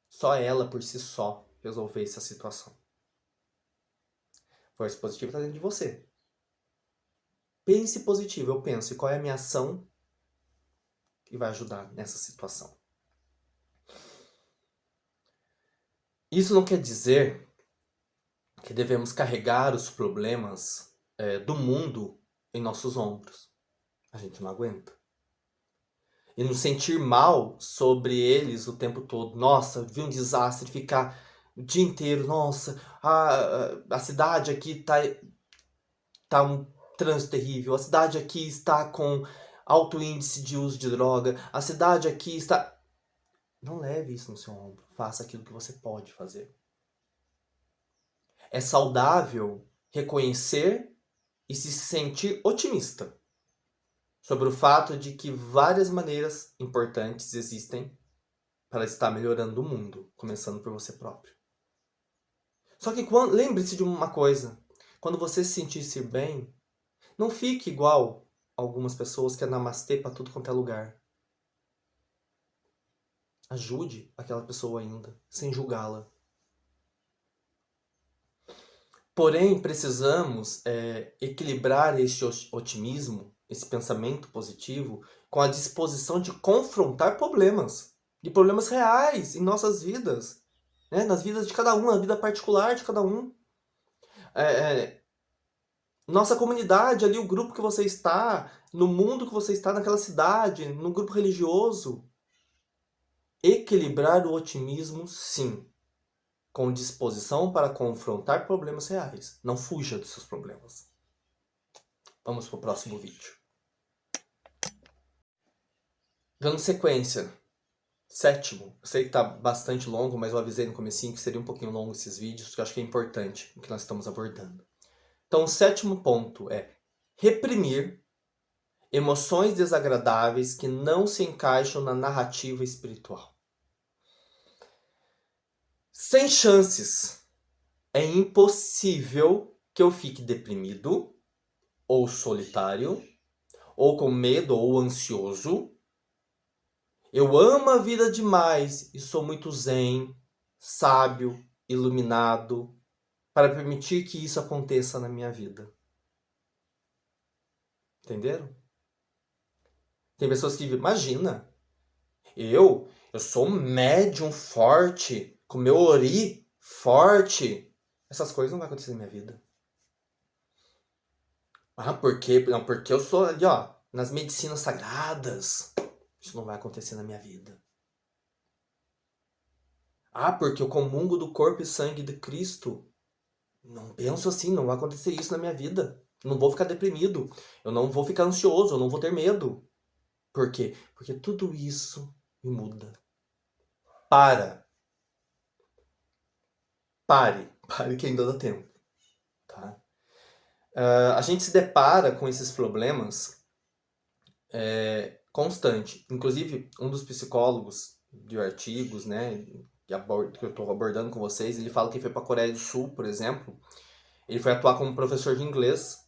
só ela por si só resolver essa situação. Força positiva está dentro de você. Pense positivo, eu penso, e qual é a minha ação que vai ajudar nessa situação. Isso não quer dizer que devemos carregar os problemas do mundo em nossos ombros. A gente não aguenta. E nos sentir mal sobre eles o tempo todo. Nossa, vi um desastre, ficar o dia inteiro. Nossa, a cidade aqui tá um trânsito terrível. A cidade aqui está com alto índice de uso de droga. A cidade aqui está... Não leve isso no seu ombro. Faça aquilo que você pode fazer. É saudável reconhecer e se sentir otimista sobre o fato de que várias maneiras importantes existem para estar melhorando o mundo, começando por você próprio. Só que lembre-se de uma coisa, quando você se sentir bem, não fique igual algumas pessoas que é namastê para tudo quanto é lugar. Ajude aquela pessoa ainda, sem julgá-la. Porém, precisamos equilibrar este otimismo, esse pensamento positivo, com a disposição de confrontar problemas. De problemas reais em nossas vidas. Né? Nas vidas de cada um, na vida particular de cada um. Nossa comunidade ali, o grupo que você está, no mundo que você está, naquela cidade, no grupo religioso. Equilibrar o otimismo, sim. Com disposição para confrontar problemas reais. Não fuja dos seus problemas. Vamos para o próximo vídeo. Dando sequência, sétimo, eu sei que tá bastante longo, mas eu avisei no comecinho que seria um pouquinho longo esses vídeos, porque eu acho que é importante o que nós estamos abordando. Então, o sétimo ponto é reprimir emoções desagradáveis que não se encaixam na narrativa espiritual. Sem chances, é impossível que eu fique deprimido, ou solitário, ou com medo, ou ansioso. Eu amo a vida demais e sou muito zen, sábio, iluminado, para permitir que isso aconteça na minha vida. Entenderam? Tem pessoas que imagina, eu sou um médium forte, com meu ori forte. Essas coisas não vão acontecer na minha vida. Ah, por quê? Não, porque eu sou ali, ó, nas medicinas sagradas. Isso não vai acontecer na minha vida. Ah, porque eu comungo do corpo e sangue de Cristo. Não penso assim, não vai acontecer isso na minha vida. Não vou ficar deprimido. Eu não vou ficar ansioso, eu não vou ter medo. Por quê? Porque tudo isso me muda. Para. Pare que ainda dá tempo. Tá? A gente se depara com esses problemas constante. Inclusive, um dos psicólogos de artigos, né, que eu estou abordando com vocês, ele fala que foi para a Coreia do Sul, por exemplo. Ele foi atuar como professor de inglês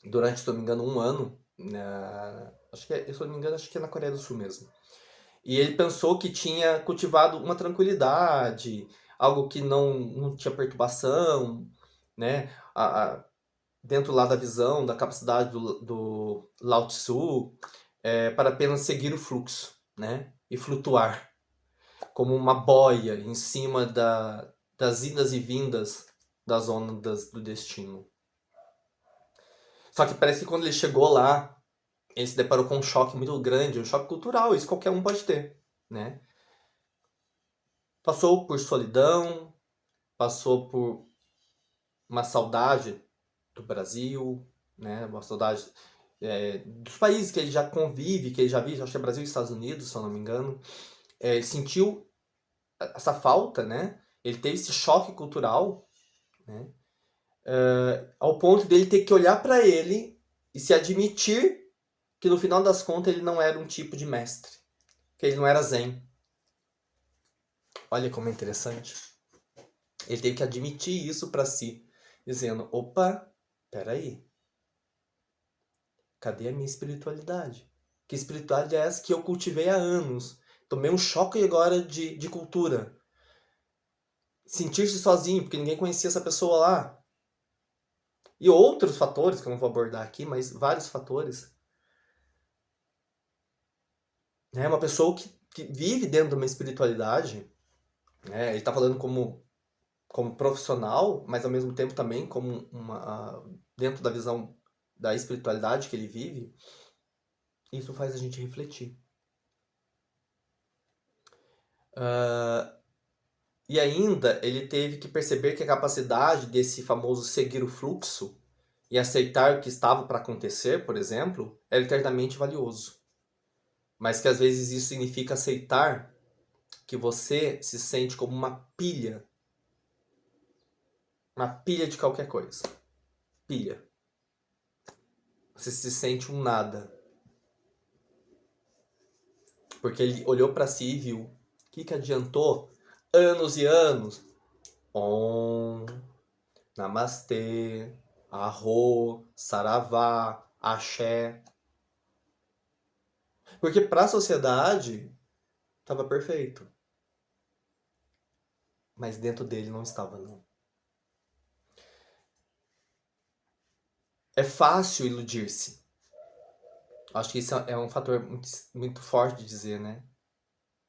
durante, se não me engano, um ano. Acho que se não me engano, acho que é na Coreia do Sul mesmo. E ele pensou que tinha cultivado uma tranquilidade, algo que não tinha perturbação, né? Dentro lá da visão, da capacidade do Lao Tzu, para apenas seguir o fluxo, né? E flutuar como uma boia em cima das idas e vindas das ondas do destino. Só que parece que quando ele chegou lá, ele se deparou com um choque muito grande, um choque cultural, isso qualquer um pode ter, né? Passou por solidão, passou por uma saudade do Brasil, né? Uma saudade dos países que ele já convive, que ele já vive, acho que é Brasil e Estados Unidos, se eu não me engano. Ele sentiu essa falta, né? Ele teve esse choque cultural, né? Ao ponto dele ter que olhar para ele e se admitir que no final das contas ele não era um tipo de mestre, que ele não era zen. Olha como é interessante. Ele teve que admitir isso para si, dizendo: opa, peraí, cadê a minha espiritualidade? Que espiritualidade é essa que eu cultivei há anos? Tomei um choque agora de cultura. Sentir-se sozinho, porque ninguém conhecia essa pessoa lá. E outros fatores, que eu não vou abordar aqui, mas vários fatores. É uma pessoa que vive dentro de uma espiritualidade, né? Ele está falando como profissional, mas ao mesmo tempo também como dentro da visão da espiritualidade que ele vive. Isso faz a gente refletir. E ainda ele teve que perceber que a capacidade desse famoso seguir o fluxo e aceitar o que estava para acontecer, por exemplo, era eternamente valioso. Mas que às vezes isso significa aceitar que você se sente como uma pilha de qualquer coisa. Pilha. Você se sente um nada. Porque ele olhou para si e viu. O que adiantou anos e anos? Om, Namastê, Arro, Saravá, Axé. Porque para a sociedade estava perfeito. Mas dentro dele não estava, não. É fácil iludir-se. Acho que isso é um fator muito, muito forte de dizer, né?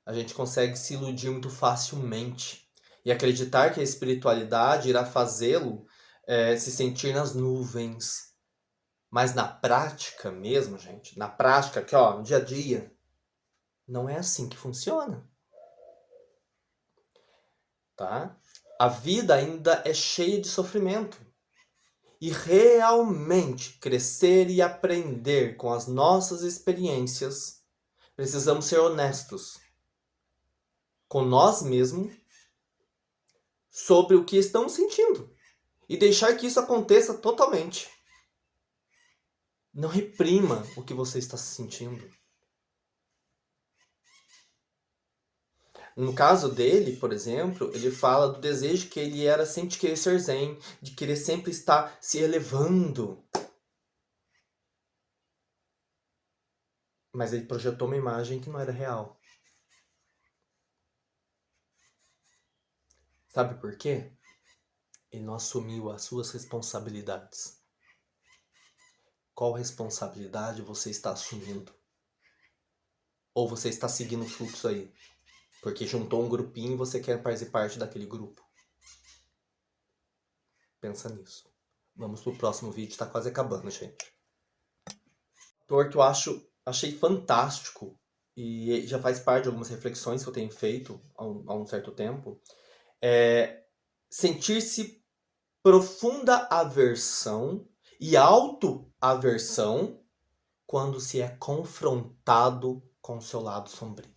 A gente consegue se iludir muito facilmente e acreditar que a espiritualidade irá fazê-lo se sentir nas nuvens. Mas na prática mesmo, gente, na prática, aqui ó, no dia a dia, não é assim que funciona. Tá? A vida ainda é cheia de sofrimento. E realmente crescer e aprender com as nossas experiências Precisamos ser honestos com nós mesmos sobre o que estamos sentindo e deixar que isso aconteça totalmente. Não reprima o que você está sentindo. No caso dele, por exemplo, ele fala do desejo que ele era sempre de querer ser zen, de querer sempre estar se elevando. Mas ele projetou uma imagem que não era real. Sabe por quê? Ele não assumiu as suas responsabilidades. Qual responsabilidade você está assumindo? Ou você está seguindo o fluxo aí? Porque juntou um grupinho e você quer fazer parte daquele grupo. Pensa nisso. Vamos pro próximo vídeo, tá quase acabando, gente. Autor que eu achei fantástico e já faz parte de algumas reflexões que eu tenho feito há um certo tempo, é sentir-se profunda aversão e autoaversão quando se é confrontado com o seu lado sombrio.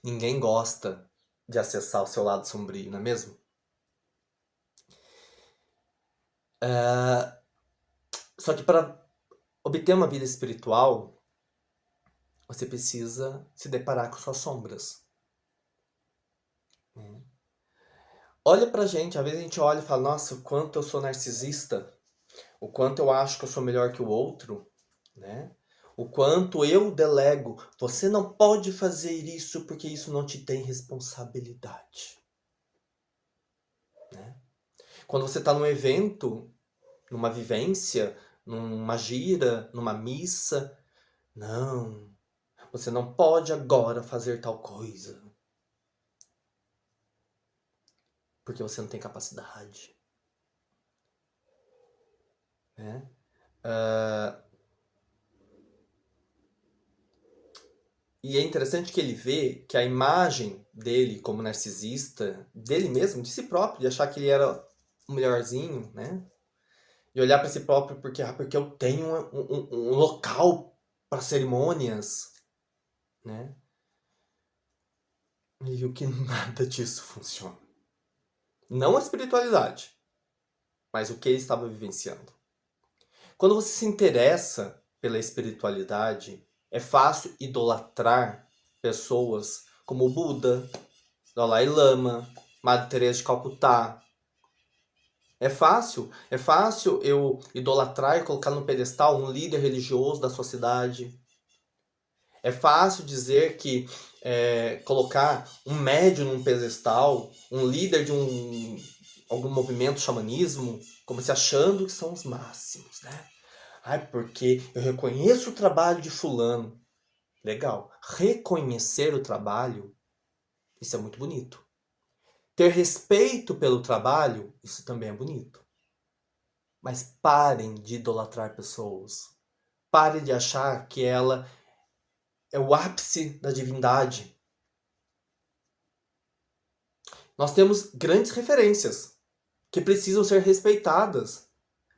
Ninguém gosta de acessar o seu lado sombrio, não é mesmo? Só que para obter uma vida espiritual, você precisa se deparar com suas sombras. Olha pra gente, às vezes a gente olha e fala, nossa, o quanto eu sou narcisista, o quanto eu acho que eu sou melhor que o outro, né? O quanto eu delego. Você não pode fazer isso porque isso não te tem responsabilidade. Né? Quando você está num evento, numa vivência, numa gira, numa missa, não, você não pode agora fazer tal coisa. Porque você não tem capacidade. Né? E é interessante que ele vê que a imagem dele como narcisista, dele mesmo, de si próprio, de achar que ele era o melhorzinho, né? E olhar para si próprio porque eu tenho um local para cerimônias, né? E viu que nada disso funciona. Não a espiritualidade, mas o que ele estava vivenciando. Quando você se interessa pela espiritualidade, é fácil idolatrar pessoas como Buda, Dalai Lama, Madre Teresa de Calcutá. É fácil eu idolatrar e colocar no pedestal um líder religioso da sua cidade. É fácil dizer que colocar um médium num pedestal, um líder de algum movimento xamanismo, como se achando que são os máximos, né? Ai, porque eu reconheço o trabalho de fulano. Legal. Reconhecer o trabalho, isso é muito bonito. Ter respeito pelo trabalho, isso também é bonito. Mas parem de idolatrar pessoas. Parem de achar que ela é o ápice da divindade. Nós temos grandes referências que precisam ser respeitadas.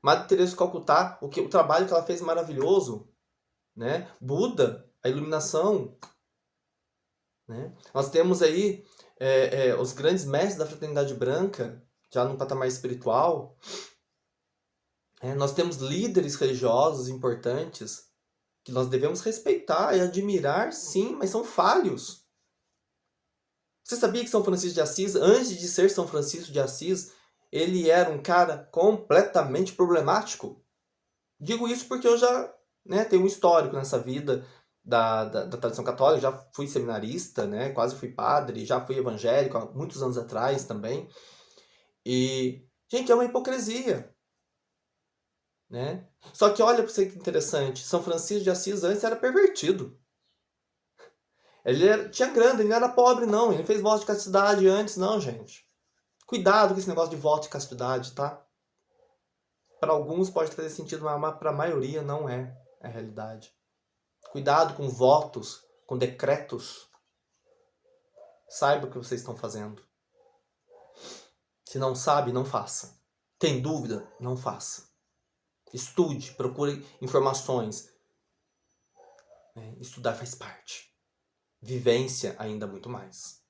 Madre Teresa de Calcutá, o trabalho que ela fez é maravilhoso. Né? Buda, a iluminação. Né? Nós temos aí os grandes mestres da fraternidade branca, já no patamar espiritual. Nós temos líderes religiosos importantes que nós devemos respeitar e admirar, sim, mas são falhos. Você sabia que São Francisco de Assis, antes de ser São Francisco de Assis, ele era um cara completamente problemático? Digo isso porque eu já tenho um histórico nessa vida da tradição católica, já fui seminarista, né, quase fui padre, já fui evangélico há muitos anos atrás também. E, gente, é uma hipocrisia. Né? Só que olha para você que interessante, São Francisco de Assis antes era pervertido. Tinha grana, ele não era pobre não, ele fez voto de castidade antes, não, gente. Cuidado com esse negócio de voto de castidade, tá? Para alguns pode fazer sentido, mas para a maioria não é a realidade. Cuidado com votos, com decretos. Saiba o que vocês estão fazendo. Se não sabe, não faça. Tem dúvida? Não faça. Estude, procure informações. né? Estudar faz parte. Vivência ainda muito mais.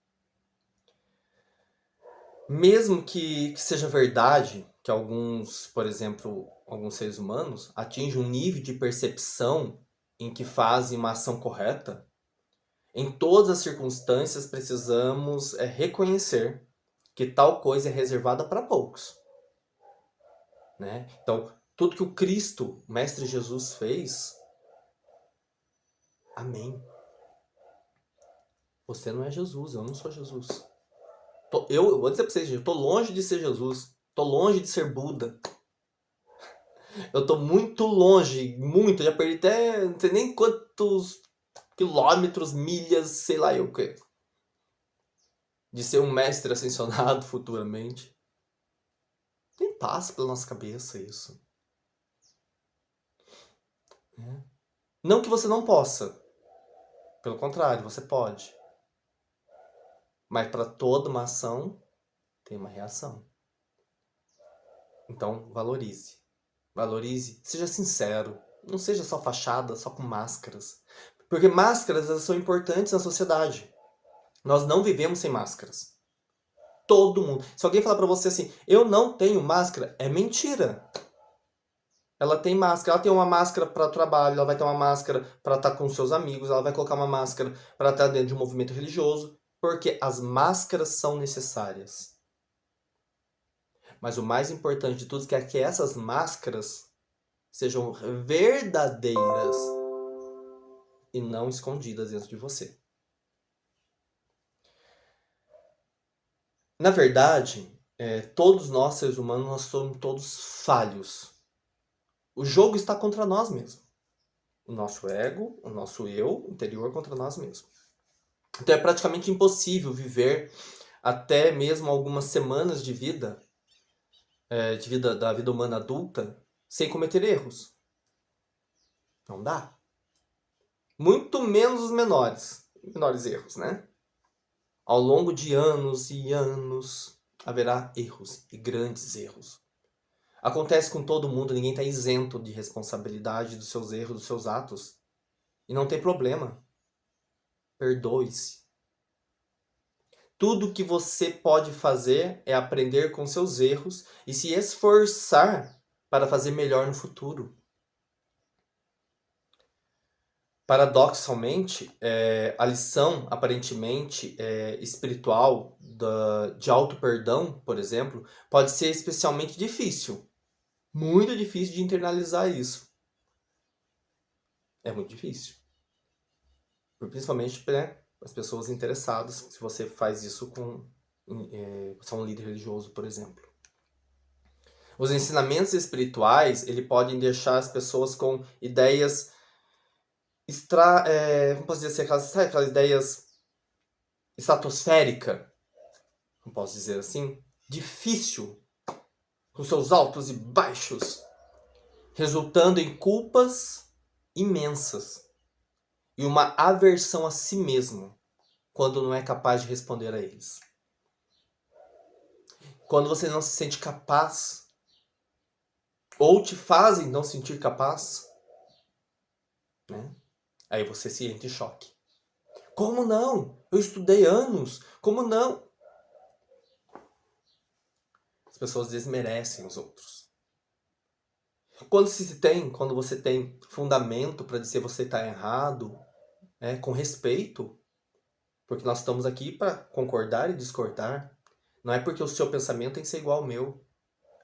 Mesmo que seja verdade que alguns, por exemplo, alguns seres humanos atingem um nível de percepção em que fazem uma ação correta, em todas as circunstâncias precisamos reconhecer que tal coisa é reservada para poucos, né? Então, tudo que o Cristo, o Mestre Jesus fez, amém. Você não é Jesus, eu não sou Jesus. Eu vou dizer para vocês, eu tô longe de ser Jesus, tô longe de ser Buda. Eu tô muito longe, muito, já perdi até, não sei nem quantos quilômetros, milhas, sei lá eu o quê. De ser um mestre ascensionado futuramente. Nem passa pela nossa cabeça isso. Né? Não que você não possa. Pelo contrário, você pode. Mas para toda uma ação, tem uma reação. Então, valorize. Valorize, seja sincero. Não seja só fachada, só com máscaras. Porque máscaras elas são importantes na sociedade. Nós não vivemos sem máscaras. Todo mundo. Se alguém falar pra você assim, eu não tenho máscara, é mentira. Ela tem máscara, ela tem uma máscara para trabalho, ela vai ter uma máscara para estar com seus amigos, ela vai colocar uma máscara para estar dentro de um movimento religioso, porque as máscaras são necessárias. Mas o mais importante de tudo é que essas máscaras sejam verdadeiras e não escondidas dentro de você. Na verdade, todos nós, seres humanos, nós somos todos falhos. O jogo está contra nós mesmos. O nosso ego, o nosso eu interior contra nós mesmos. Então é praticamente impossível viver até mesmo algumas semanas de vida da vida humana adulta sem cometer erros. Não dá. Muito menos os menores erros, né? Ao longo de anos e anos haverá erros e grandes erros. Acontece com todo mundo, ninguém está isento de responsabilidade dos seus erros, dos seus atos. E não tem problema. Perdoe-se. Tudo que você pode fazer é aprender com seus erros e se esforçar para fazer melhor no futuro. Paradoxalmente, a lição aparentemente espiritual de auto-perdão, por exemplo, pode ser especialmente difícil. Muito difícil de internalizar isso. É muito difícil. Principalmente para as pessoas interessadas, se você faz isso com você é um líder religioso, por exemplo. Os ensinamentos espirituais, ele podem deixar as pessoas com ideias como posso dizer assim, aquelas ideias estratosféricas, não posso dizer assim, difícil, com seus altos e baixos, resultando em culpas imensas e uma aversão a si mesmo, quando não é capaz de responder a eles. Quando você não se sente capaz, ou te fazem não sentir capaz, né? Aí você se entra em choque. Como não? Eu estudei anos. Como não? As pessoas desmerecem os outros. Quando você tem fundamento para dizer você está errado, com respeito, porque nós estamos aqui para concordar e discordar. Não é porque o seu pensamento tem que ser igual ao meu.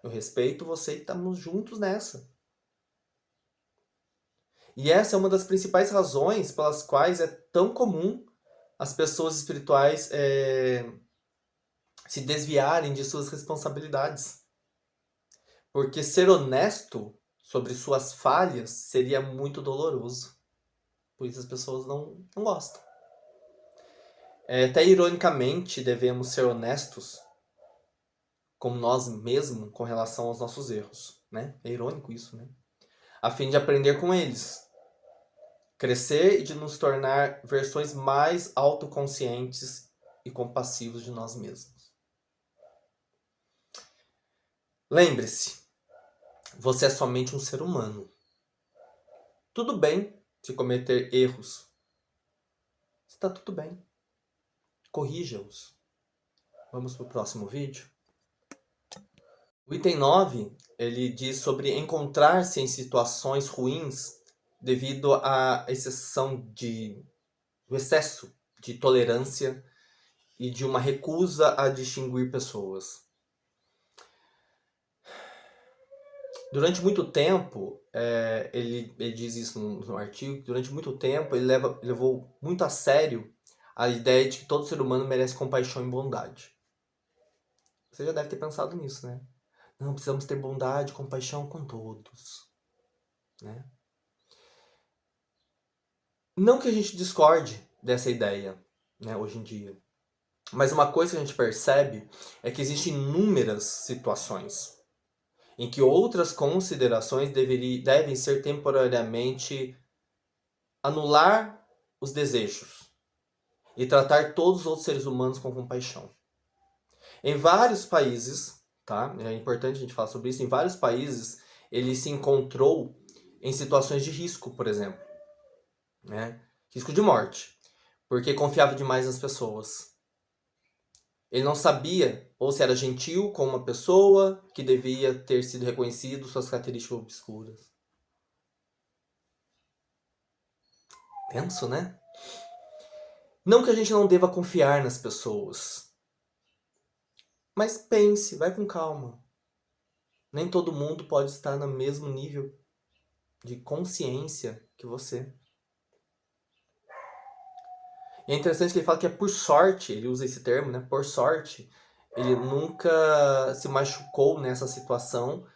Eu respeito você e estamos juntos nessa. E essa é uma das principais razões pelas quais é tão comum as pessoas espirituais se desviarem de suas responsabilidades. Porque ser honesto sobre suas falhas seria muito doloroso. Por isso as pessoas não gostam. Até ironicamente, devemos ser honestos com nós mesmos com relação aos nossos erros. Né? É irônico isso, né? A fim de aprender com eles. Crescer e de nos tornar versões mais autoconscientes e compassivos de nós mesmos. Lembre-se, você é somente um ser humano. Tudo bem se cometer erros, está tudo bem. Corrija-os. Vamos para o próximo vídeo. O item 9, ele diz sobre encontrar-se em situações ruins devido à do excesso de tolerância e de uma recusa a distinguir pessoas. Durante muito tempo, ele diz isso no artigo, durante muito tempo ele levou muito a sério a ideia de que todo ser humano merece compaixão e bondade. Você já deve ter pensado nisso, né? Não, precisamos ter bondade e compaixão com todos, né? Não que a gente discorde dessa ideia, né, hoje em dia. Mas uma coisa que a gente percebe é que existem inúmeras situações em que outras considerações devem ser temporariamente anular os desejos e tratar todos os outros seres humanos com compaixão. Em vários países, tá? É importante a gente falar sobre isso. Em vários países, ele se encontrou em situações de risco, por exemplo, né? Risco de morte, porque confiava demais nas pessoas. Ele não sabia ou se era gentil com uma pessoa que devia ter sido reconhecido suas características obscuras. Tenso, né? Não que a gente não deva confiar nas pessoas, mas pense, vai com calma. Nem todo mundo pode estar no mesmo nível de consciência que você. E é interessante que ele fala que é por sorte, ele usa esse termo, né? Por sorte, ele nunca se machucou nessa situação,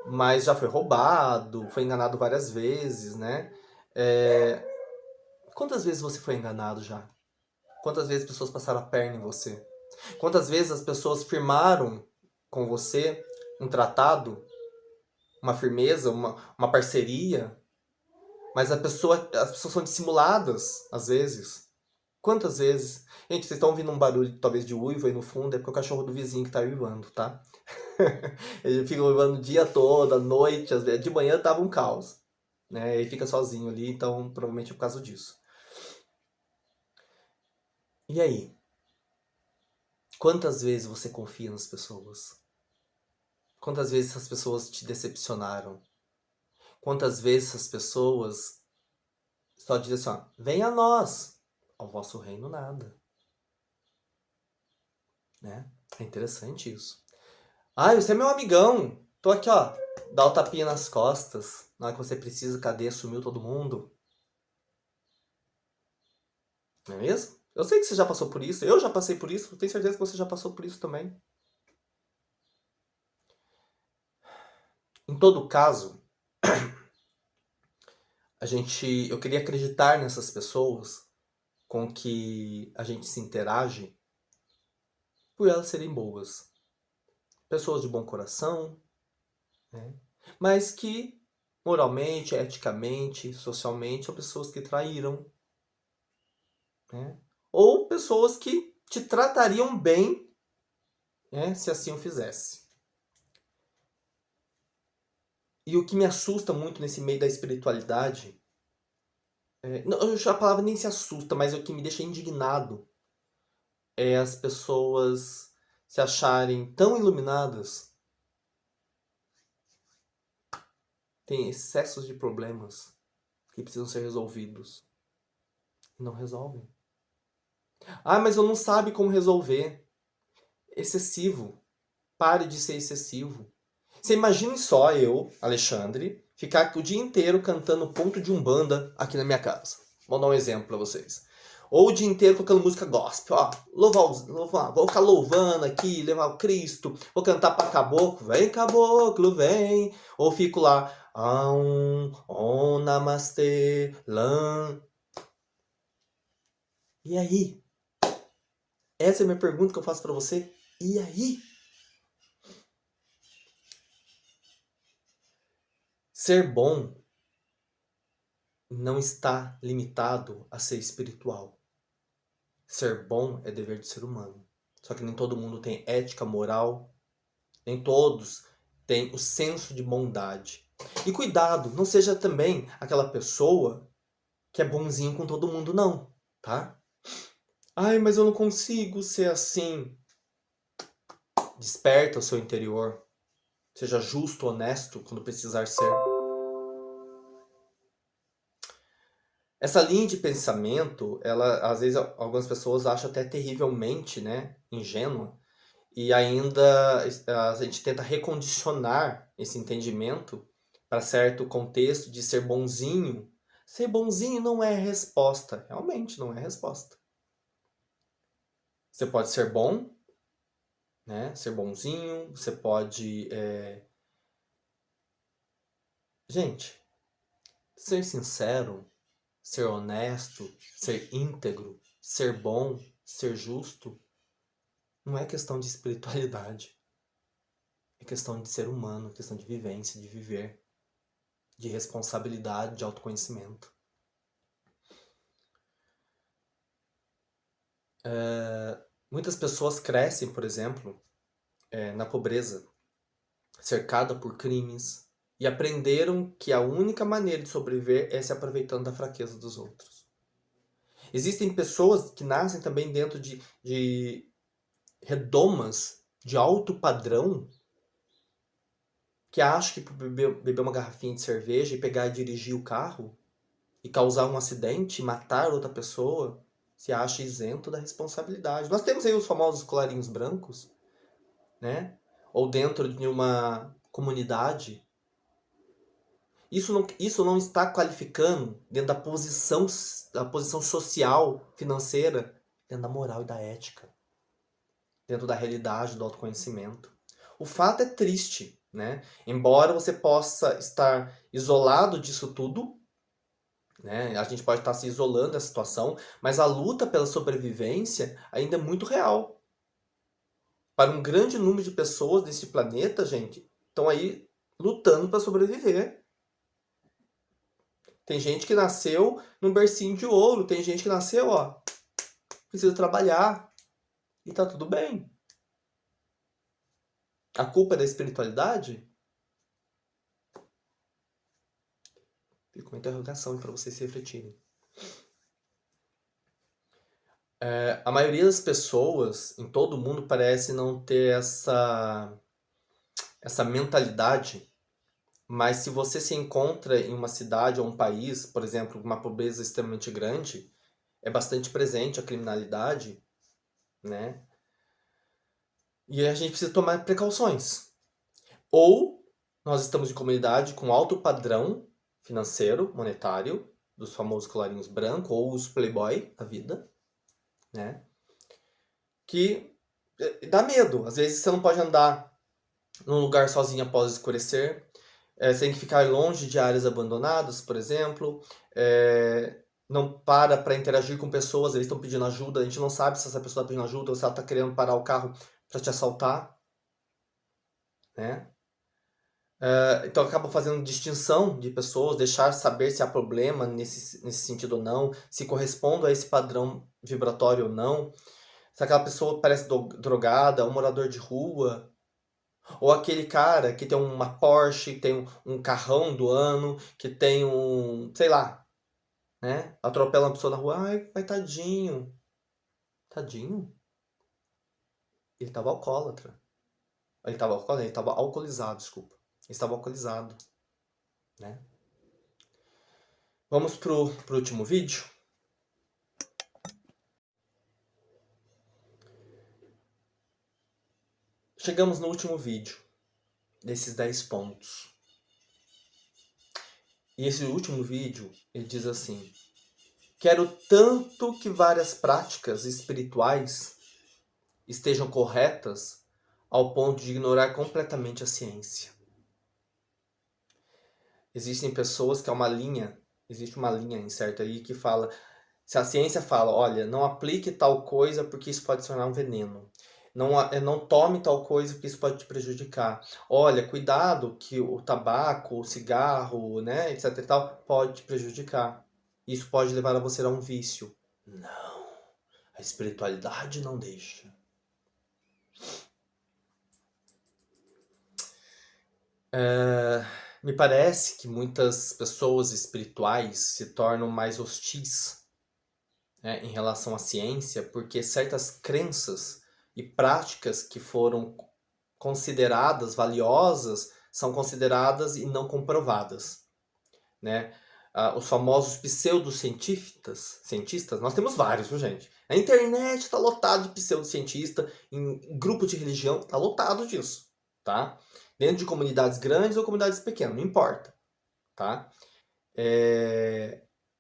mas já foi roubado, foi enganado várias vezes, né? Quantas vezes você foi enganado já? Quantas vezes pessoas passaram a perna em você? Quantas vezes as pessoas firmaram com você um tratado, uma firmeza, uma parceria, mas as pessoas são dissimuladas, às vezes. Quantas vezes? Gente, vocês estão ouvindo um barulho talvez de uivo aí no fundo, é porque é o cachorro do vizinho que tá uivando, tá? Ele fica uivando o dia todo, à noite, às vezes. De manhã tava um caos, né? Ele fica sozinho ali, então provavelmente é por causa disso. E aí? Quantas vezes você confia nas pessoas? Quantas vezes essas pessoas te decepcionaram? Quantas vezes essas pessoas só dizem assim, ó, venha a nós, ao vosso reino nada. Né? É interessante isso. Ah, você é meu amigão. Tô aqui, ó. Dá o tapinha nas costas. Na hora que você precisa, cadê? Sumiu todo mundo. Não é mesmo? Eu sei que você já passou por isso. Eu já passei por isso. Tenho certeza que você já passou por isso também. Em todo caso, eu queria acreditar nessas pessoas com que a gente se interage por elas serem boas. Pessoas de bom coração, né? Mas que moralmente, eticamente, socialmente, são pessoas que traíram. Né? Ou pessoas que te tratariam bem, né, se assim o fizesse. E o que me assusta muito nesse meio da espiritualidade, não, a palavra nem se assusta, mas o que me deixa indignado é as pessoas se acharem tão iluminadas, têm excessos de problemas que precisam ser resolvidos e não resolvem. Ah, mas eu não sabe como resolver. Excessivo. Pare de ser excessivo. Você imagine só eu, Alexandre, ficar o dia inteiro cantando ponto de umbanda aqui na minha casa. Vou dar um exemplo pra vocês. Ou o dia inteiro tocando música gospel. Ó, louvar, vou ficar louvando aqui, levar o Cristo. Vou cantar pra caboclo. Vem caboclo, vem. Ou fico lá. Om namastê, lam. E aí? Essa é a minha pergunta que eu faço pra você. E aí? Ser bom não está limitado a ser espiritual. Ser bom é dever do ser humano. Só que nem todo mundo tem ética, moral, nem todos têm o senso de bondade. E cuidado, não seja também aquela pessoa que é bonzinho com todo mundo, não, tá? Ai, mas eu não consigo ser assim. Desperta o seu interior. Seja justo, honesto quando precisar ser. Essa linha de pensamento, ela, às vezes, algumas pessoas acham até terrivelmente, né, ingênua. E ainda a gente tenta recondicionar esse entendimento para certo contexto de ser bonzinho. Ser bonzinho não é resposta. Realmente não é resposta. Você pode ser bom, né? Ser bonzinho. Você pode... Gente, ser sincero, ser honesto, ser íntegro, ser bom, ser justo, não é questão de espiritualidade. É questão de ser humano, questão de vivência, de viver, de responsabilidade, de autoconhecimento. Muitas pessoas crescem, por exemplo, na pobreza, cercada por crimes, e aprenderam que a única maneira de sobreviver é se aproveitando da fraqueza dos outros. Existem pessoas que nascem também dentro de redomas de alto padrão, que acham que por beber uma garrafinha de cerveja e pegar e dirigir o carro e causar um acidente e matar outra pessoa, se acha isento da responsabilidade. Nós temos aí os famosos colarinhos brancos, né? Ou dentro de uma comunidade. Isso não está qualificando dentro da posição social, financeira, dentro da moral e da ética, dentro da realidade do autoconhecimento. O fato é triste, né? Embora você possa estar isolado disso tudo, né? A gente pode estar se isolando da situação, mas a luta pela sobrevivência ainda é muito real. Para um grande número de pessoas nesse planeta, gente, estão aí lutando para sobreviver. Tem gente que nasceu num bercinho de ouro, tem gente que nasceu, ó, precisa trabalhar e tá tudo bem. A culpa é da espiritualidade? Fica uma interrogação para vocês se refletirem. A maioria das pessoas em todo o mundo parece não ter essa mentalidade, mas se você se encontra em uma cidade ou um país, por exemplo, com uma pobreza extremamente grande, é bastante presente a criminalidade, né? E a gente precisa tomar precauções. Ou nós estamos em comunidade com alto padrão financeiro, monetário, dos famosos colarinhos brancos, ou os playboy da vida, né? Que dá medo. Às vezes você não pode andar num lugar sozinho após escurecer. Você tem que ficar longe de áreas abandonadas, por exemplo. Não para interagir com pessoas, eles estão pedindo ajuda. A gente não sabe se essa pessoa está pedindo ajuda ou se ela está querendo parar o carro para te assaltar, né? Então acaba fazendo distinção de pessoas, deixar saber se há problema nesse sentido ou não, se corresponde a esse padrão vibratório ou não, se aquela pessoa parece drogada, um morador de rua, ou aquele cara que tem uma Porsche, que tem um carrão do ano, que tem sei lá, né? Atropela uma pessoa na rua, ai, tadinho. Tadinho? Ele estava alcoólatra. Ele estava alcoolizado, desculpa. Ele estava alcoolizado, né? Vamos pro último vídeo. Chegamos no último vídeo desses 10 pontos. E esse último vídeo, ele diz assim: quero tanto que várias práticas espirituais estejam corretas ao ponto de ignorar completamente a ciência. Existem pessoas que existe uma linha incerta aí que fala, se a ciência fala, olha, não aplique tal coisa porque isso pode se tornar um veneno. Não tome tal coisa porque isso pode te prejudicar. Olha, cuidado que o tabaco, o cigarro, né, etc e tal, pode te prejudicar. Isso pode levar a você a um vício. Não, a espiritualidade não deixa. Me parece que muitas pessoas espirituais se tornam mais hostis, né, em relação à ciência, porque certas crenças e práticas que foram consideradas valiosas são consideradas e não comprovadas, né? Os famosos cientistas, nós temos vários, viu, gente? A internet está lotado de pseudocientista, em grupos de religião está lotado disso, tá? Dentro de comunidades grandes ou comunidades pequenas, não importa, tá?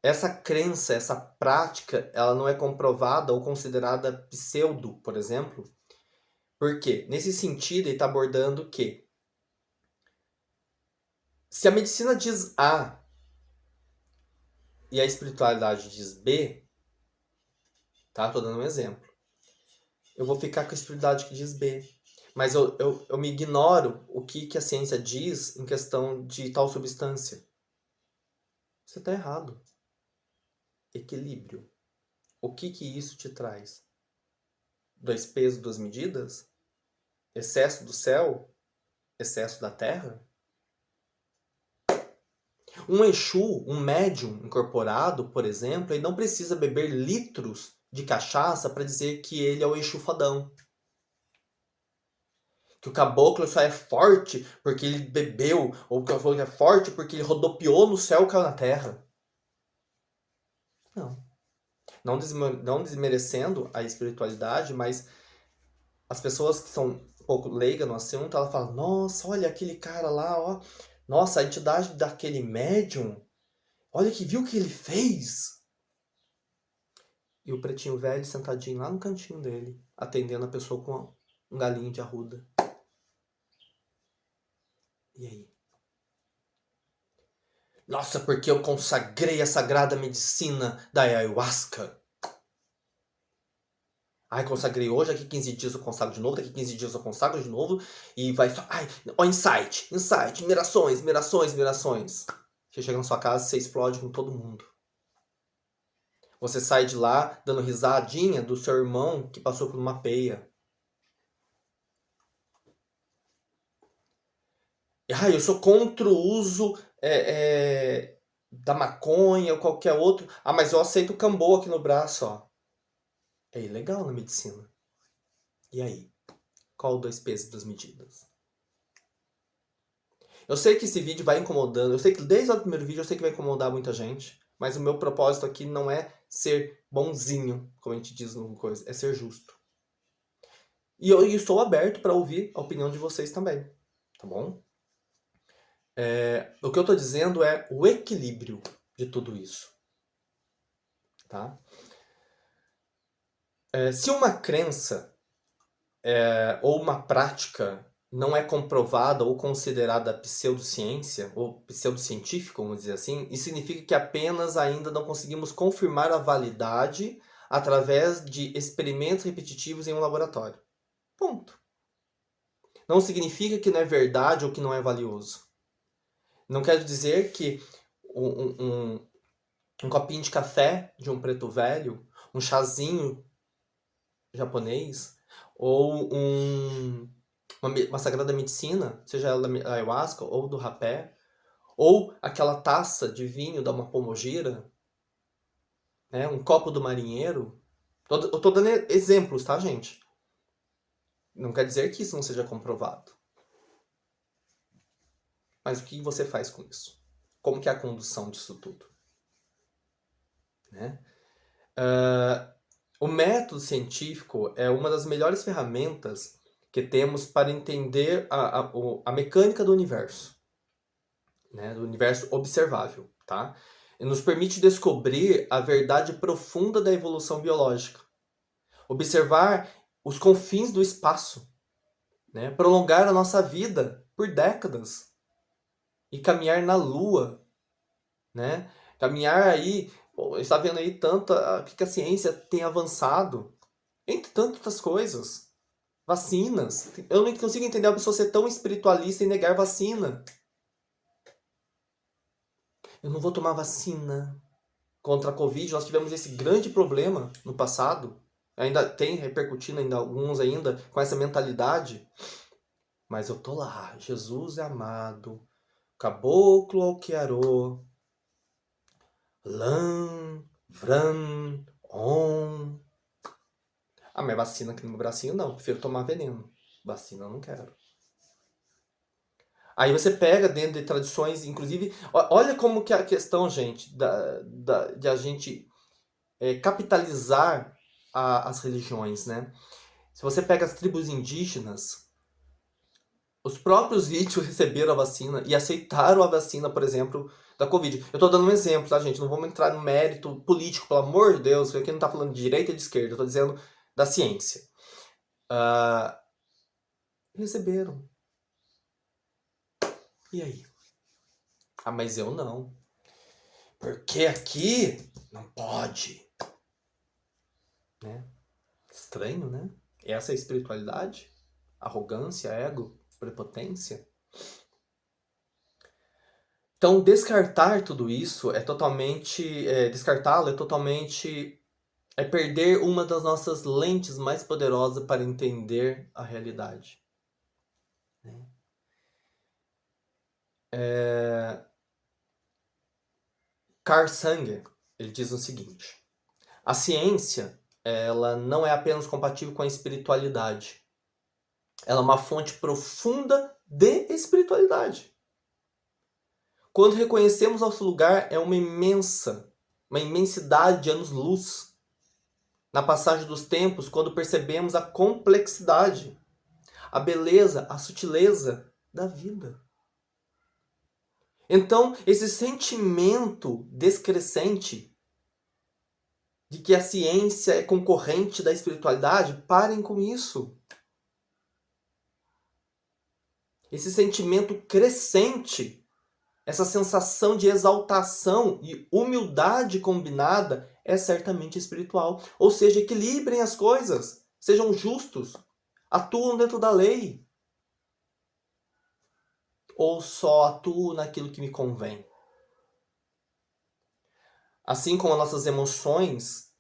Essa crença, essa prática, ela não é comprovada ou considerada pseudo, por exemplo. Por quê? Nesse sentido, ele está abordando que se a medicina diz A e a espiritualidade diz B, tá? Tô dando um exemplo. Eu vou ficar com a espiritualidade que diz B. Mas eu me ignoro o que a ciência diz em questão de tal substância. Você está errado. Equilíbrio. O que isso te traz? 2 pesos, 2 medidas? Excesso do céu? Excesso da terra? Um Exu, um médium incorporado, por exemplo, ele não precisa beber litros de cachaça para dizer que ele é o Exu fodão. Que o caboclo só é forte porque ele bebeu, ou que o caboclo é forte porque ele rodopiou no céu e caiu na terra. Não. Não desmerecendo a espiritualidade, mas as pessoas que são um pouco leigas no assunto, ela fala, nossa, olha aquele cara lá, ó. Nossa, a entidade daquele médium, olha que viu o que ele fez. E o pretinho velho sentadinho lá no cantinho dele, atendendo a pessoa com um galinho de arruda. E aí? Nossa, porque eu consagrei a sagrada medicina da ayahuasca. Ai, consagrei hoje, daqui 15 dias eu consagro de novo, daqui 15 dias eu consagro de novo, e vai só... Ai, ó, insight, mirações. Você chega na sua casa, você explode com todo mundo. Você sai de lá dando risadinha do seu irmão que passou por uma peia. Ah, eu sou contra o uso da maconha ou qualquer outro. Ah, mas eu aceito o cambô aqui no braço, ó. É ilegal na medicina. E aí? Qual 2 pesos, 2 medidas? Eu sei que esse vídeo vai incomodando. Eu sei que desde o primeiro vídeo eu sei que vai incomodar muita gente. Mas o meu propósito aqui não é ser bonzinho, como a gente diz no coisa. É ser justo. E eu estou aberto para ouvir a opinião de vocês também. Tá bom? O que eu estou dizendo é o equilíbrio de tudo isso. Tá? Se uma crença ou uma prática não é comprovada ou considerada pseudociência, ou pseudocientífica, vamos dizer assim, isso significa que apenas ainda não conseguimos confirmar a validade através de experimentos repetitivos em um laboratório. Ponto. Não significa que não é verdade ou que não é valioso. Não quero dizer que um copinho de café de um preto velho, um chazinho japonês, ou uma sagrada medicina, seja ela da ayahuasca ou do rapé, ou aquela taça de vinho da uma pomogira, né, um copo do marinheiro. Eu tô dando exemplos, tá, gente? Não quer dizer que isso não seja comprovado. Mas o que você faz com isso? Como que é a condução disso tudo? Né? O método científico é uma das melhores ferramentas que temos para entender a mecânica do universo, né? Do universo observável. Tá? E nos permite descobrir a verdade profunda da evolução biológica. Observar os confins do espaço, né? Prolongar a nossa vida por décadas e caminhar na Lua, né? Caminhar aí, está vendo aí tanta que a ciência tem avançado, entre tantas coisas. Vacinas. Eu não consigo entender a pessoa ser tão espiritualista e negar vacina. Eu não vou tomar vacina contra a Covid. Nós tivemos esse grande problema no passado. Ainda tem repercutindo ainda alguns ainda com essa mentalidade. Mas eu tô lá. Jesus é amado. Caboclo Alquearô, Lan, Vran, On. Ah, mas vacina aqui no meu bracinho não, prefiro tomar veneno. Vacina eu não quero. Aí você pega dentro de tradições, inclusive, olha como que é a questão, gente, de a gente capitalizar as religiões, né? Se você pega as tribos indígenas, os próprios índios receberam a vacina e aceitaram a vacina, por exemplo, da Covid. Eu tô dando um exemplo, tá, gente? Não vamos entrar no mérito político, pelo amor de Deus, porque aqui não tá falando de direita e de esquerda, eu tô dizendo da ciência. Receberam. E aí? Ah, mas eu não. Porque aqui não pode. Né? Estranho, né? Essa é a espiritualidade? Arrogância, ego, prepotência? Então, descartar tudo isso é totalmente... descartá-lo é totalmente... é perder uma das nossas lentes mais poderosas para entender a realidade. Né? Carl Sanger, ele diz o seguinte: a ciência, ela não é apenas compatível com a espiritualidade. Ela é uma fonte profunda de espiritualidade. Quando reconhecemos nosso lugar, é uma imensidade de anos-luz. Na passagem dos tempos, quando percebemos a complexidade, a beleza, a sutileza da vida. Então, esse sentimento descrescente de que a ciência é concorrente da espiritualidade, parem com isso. Esse sentimento crescente, essa sensação de exaltação e humildade combinada é certamente espiritual. Ou seja, equilibrem as coisas, sejam justos, atuam dentro da lei. Ou só atuo naquilo que me convém. Assim como as nossas emoções,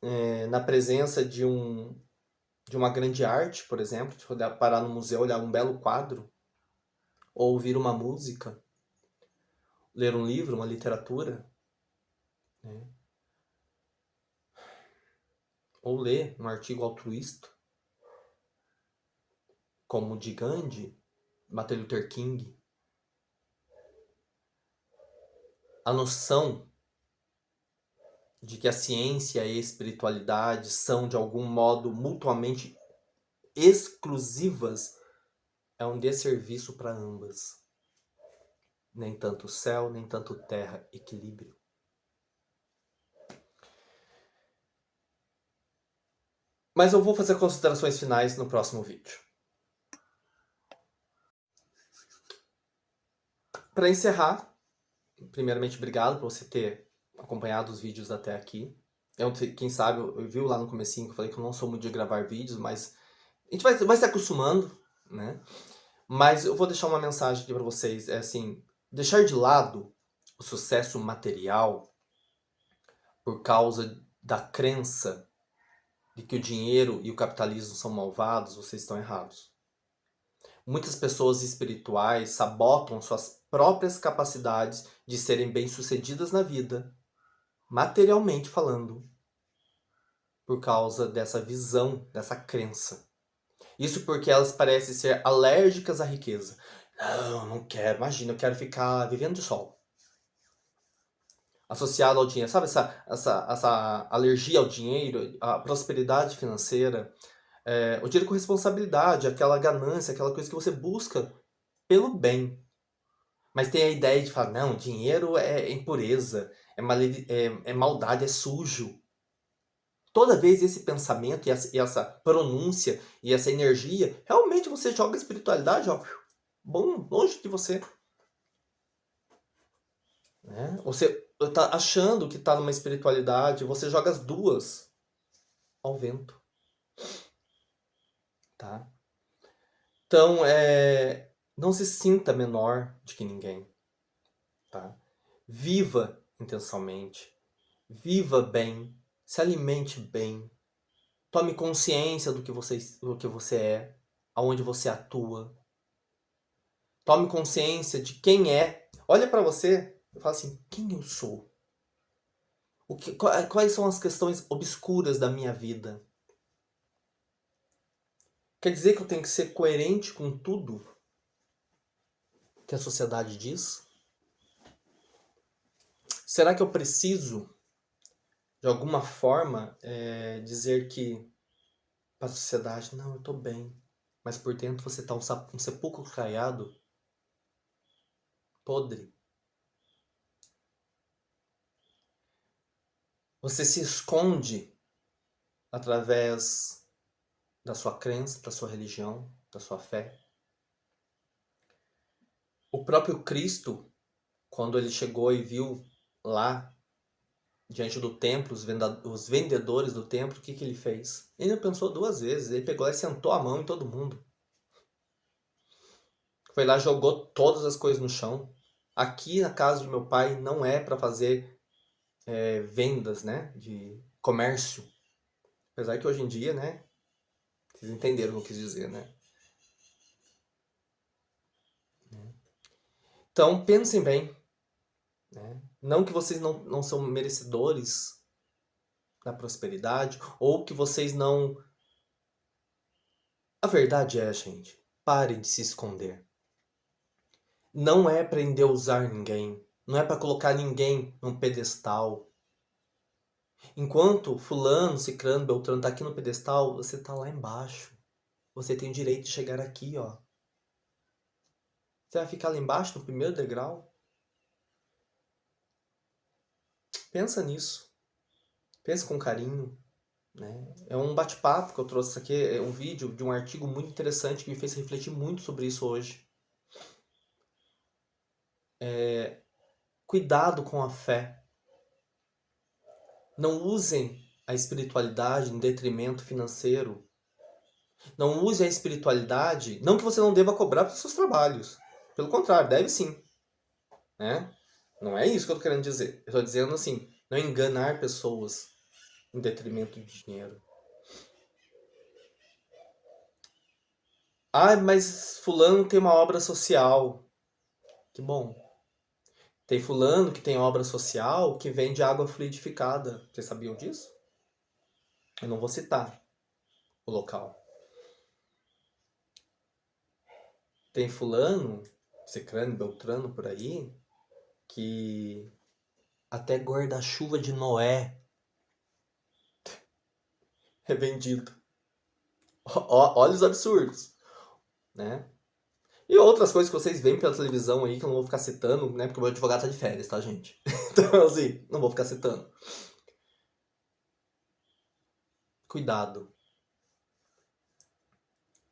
na presença de uma grande arte, por exemplo, de parar no museu, olhar um belo quadro, ou ouvir uma música, ler um livro, uma literatura, né? Ou ler um artigo altruísta, como o de Gandhi, Martin Luther King. A noção de que a ciência e a espiritualidade são, de algum modo, mutuamente exclusivas é um desserviço para ambas. Nem tanto céu, nem tanto terra, equilíbrio. Mas eu vou fazer considerações finais no próximo vídeo. Para encerrar, primeiramente, obrigado por você ter acompanhado os vídeos até aqui. Quem sabe, eu viu lá no comecinho que eu falei que eu não sou muito de gravar vídeos, mas a gente vai se acostumando, né? Mas eu vou deixar uma mensagem aqui para vocês, é assim, deixar de lado o sucesso material por causa da crença de que o dinheiro e o capitalismo são malvados, vocês estão errados. Muitas pessoas espirituais sabotam suas próprias capacidades de serem bem-sucedidas na vida, materialmente falando, por causa dessa visão, dessa crença. Isso porque elas parecem ser alérgicas à riqueza. Não quero, imagina, eu quero ficar vivendo de sol. Associado ao dinheiro, sabe essa alergia ao dinheiro, à prosperidade financeira, o dinheiro com responsabilidade, aquela ganância, aquela coisa que você busca pelo bem. Mas tem a ideia de falar, não, dinheiro é impureza, é maldade, é sujo. Toda vez esse pensamento e essa pronúncia e essa energia, realmente você joga a espiritualidade, ó, bom, longe de você. Né? Você está achando que está numa espiritualidade, você joga as duas ao vento. Tá? Então, não se sinta menor do que ninguém. Tá? Viva intensamente. Viva bem. Se alimente bem. Tome consciência do que você é. Aonde você atua. Tome consciência de quem é Olha para você e fala assim, quem eu sou? Quais são as questões obscuras da minha vida? Quer dizer que eu tenho que ser coerente com tudo que a sociedade diz? Será que eu preciso, de alguma forma, dizer que para a sociedade, não, eu estou bem, mas por dentro você está um sepulcro caiado, podre? Você se esconde através da sua crença, da sua religião, da sua fé. O próprio Cristo, quando ele chegou e viu lá diante do templo os vendedores do templo, o que ele fez? Ele não pensou duas vezes, ele pegou e sentou a mão em todo mundo. Foi lá, jogou todas as coisas no chão. Aqui na casa de meu pai não é para fazer vendas, né, de comércio. Apesar que hoje em dia, né, vocês entenderam o que eu quis dizer, né? Então, pensem bem, né? Não que vocês não são merecedores da prosperidade, ou que vocês não... A verdade é, gente, parem de se esconder. Não é para endeusar ninguém, não é para colocar ninguém num pedestal. Enquanto fulano, cicrano, beltrano tá aqui no pedestal, você tá lá embaixo. Você tem o direito de chegar aqui, ó. Você vai ficar lá embaixo no primeiro degrau? Pensa nisso. Pensa com carinho. Né? É um bate-papo que eu trouxe aqui, é um vídeo de um artigo muito interessante que me fez refletir muito sobre isso hoje. Cuidado com a fé. Não usem a espiritualidade em detrimento financeiro. Não use a espiritualidade, não que você não deva cobrar pelos seus trabalhos. Pelo contrário, deve sim. Né? Não é isso que eu estou querendo dizer. Eu estou dizendo assim, não enganar pessoas em detrimento de dinheiro. Ah, mas fulano tem uma obra social. Que bom. Tem fulano que tem obra social que vende água fluidificada. Vocês sabiam disso? Eu não vou citar o local. Tem fulano, cicrano, beltrano por aí, que até guarda-chuva de Noé é vendido. Olha os absurdos, né? E outras coisas que vocês veem pela televisão aí, que eu não vou ficar citando, né? Porque o meu advogado tá de férias, tá, gente? Então, assim, não vou ficar citando. Cuidado.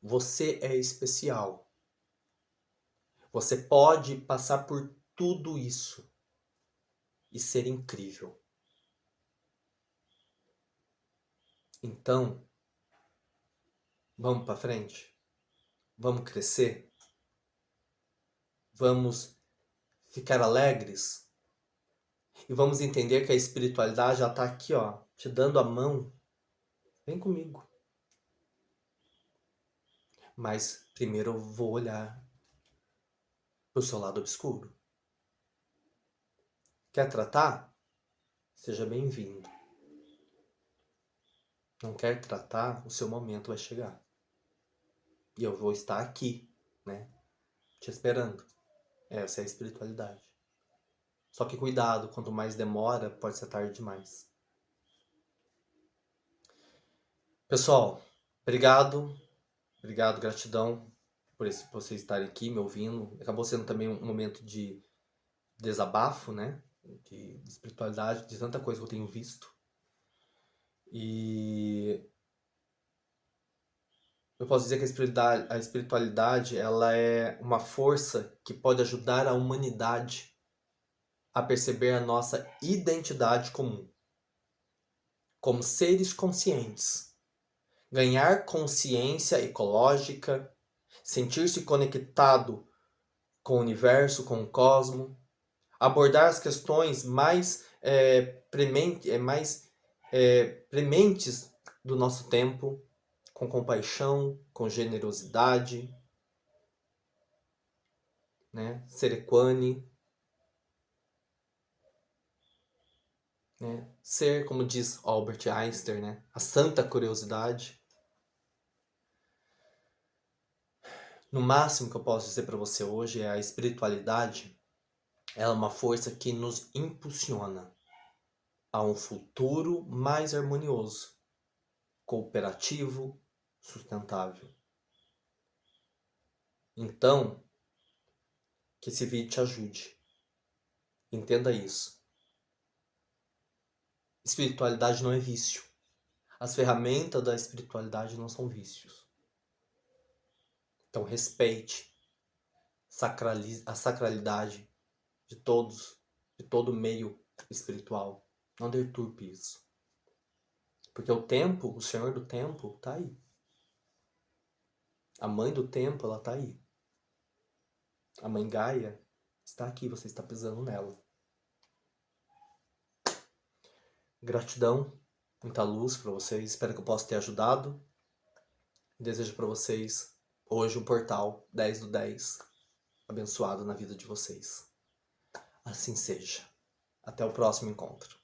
Você é especial. Você pode passar por tudo isso e ser incrível. Então, vamos para frente? Vamos crescer? Vamos ficar alegres? E vamos entender que a espiritualidade já está aqui, ó, te dando a mão. Vem comigo. Mas primeiro eu vou olhar para o seu lado obscuro. Quer tratar? Seja bem-vindo. Não quer tratar? O seu momento vai chegar. E eu vou estar aqui, né? Te esperando. Essa é a espiritualidade. Só que cuidado, quanto mais demora, pode ser tarde demais. Pessoal, obrigado. Obrigado, gratidão por vocês estarem aqui me ouvindo. Acabou sendo também um momento de desabafo, né? De espiritualidade, de tanta coisa que eu tenho visto. E eu posso dizer que a espiritualidade ela é uma força que pode ajudar a humanidade a perceber a nossa identidade comum, como seres conscientes, ganhar consciência ecológica, sentir-se conectado com o universo, com o cosmos, abordar as questões mais prementes do nosso tempo, com compaixão, com generosidade, né? Ser equânime, né? Ser, como diz Albert Einstein, né? A santa curiosidade. No máximo que eu posso dizer para você hoje é a espiritualidade. Ela é uma força que nos impulsiona a um futuro mais harmonioso, cooperativo, sustentável. Então, que esse vídeo te ajude. Entenda isso. Espiritualidade não é vício. As ferramentas da espiritualidade não são vícios. Então respeite a sacralidade de todos, de todo meio espiritual. Não deturpe isso. Porque o tempo, o Senhor do tempo, está aí. A mãe do tempo, ela está aí. A mãe Gaia está aqui, você está pisando nela. Gratidão, muita luz para vocês. Espero que eu possa ter ajudado. Desejo para vocês hoje um portal 10/10 abençoado na vida de vocês. Assim seja. Até o próximo encontro.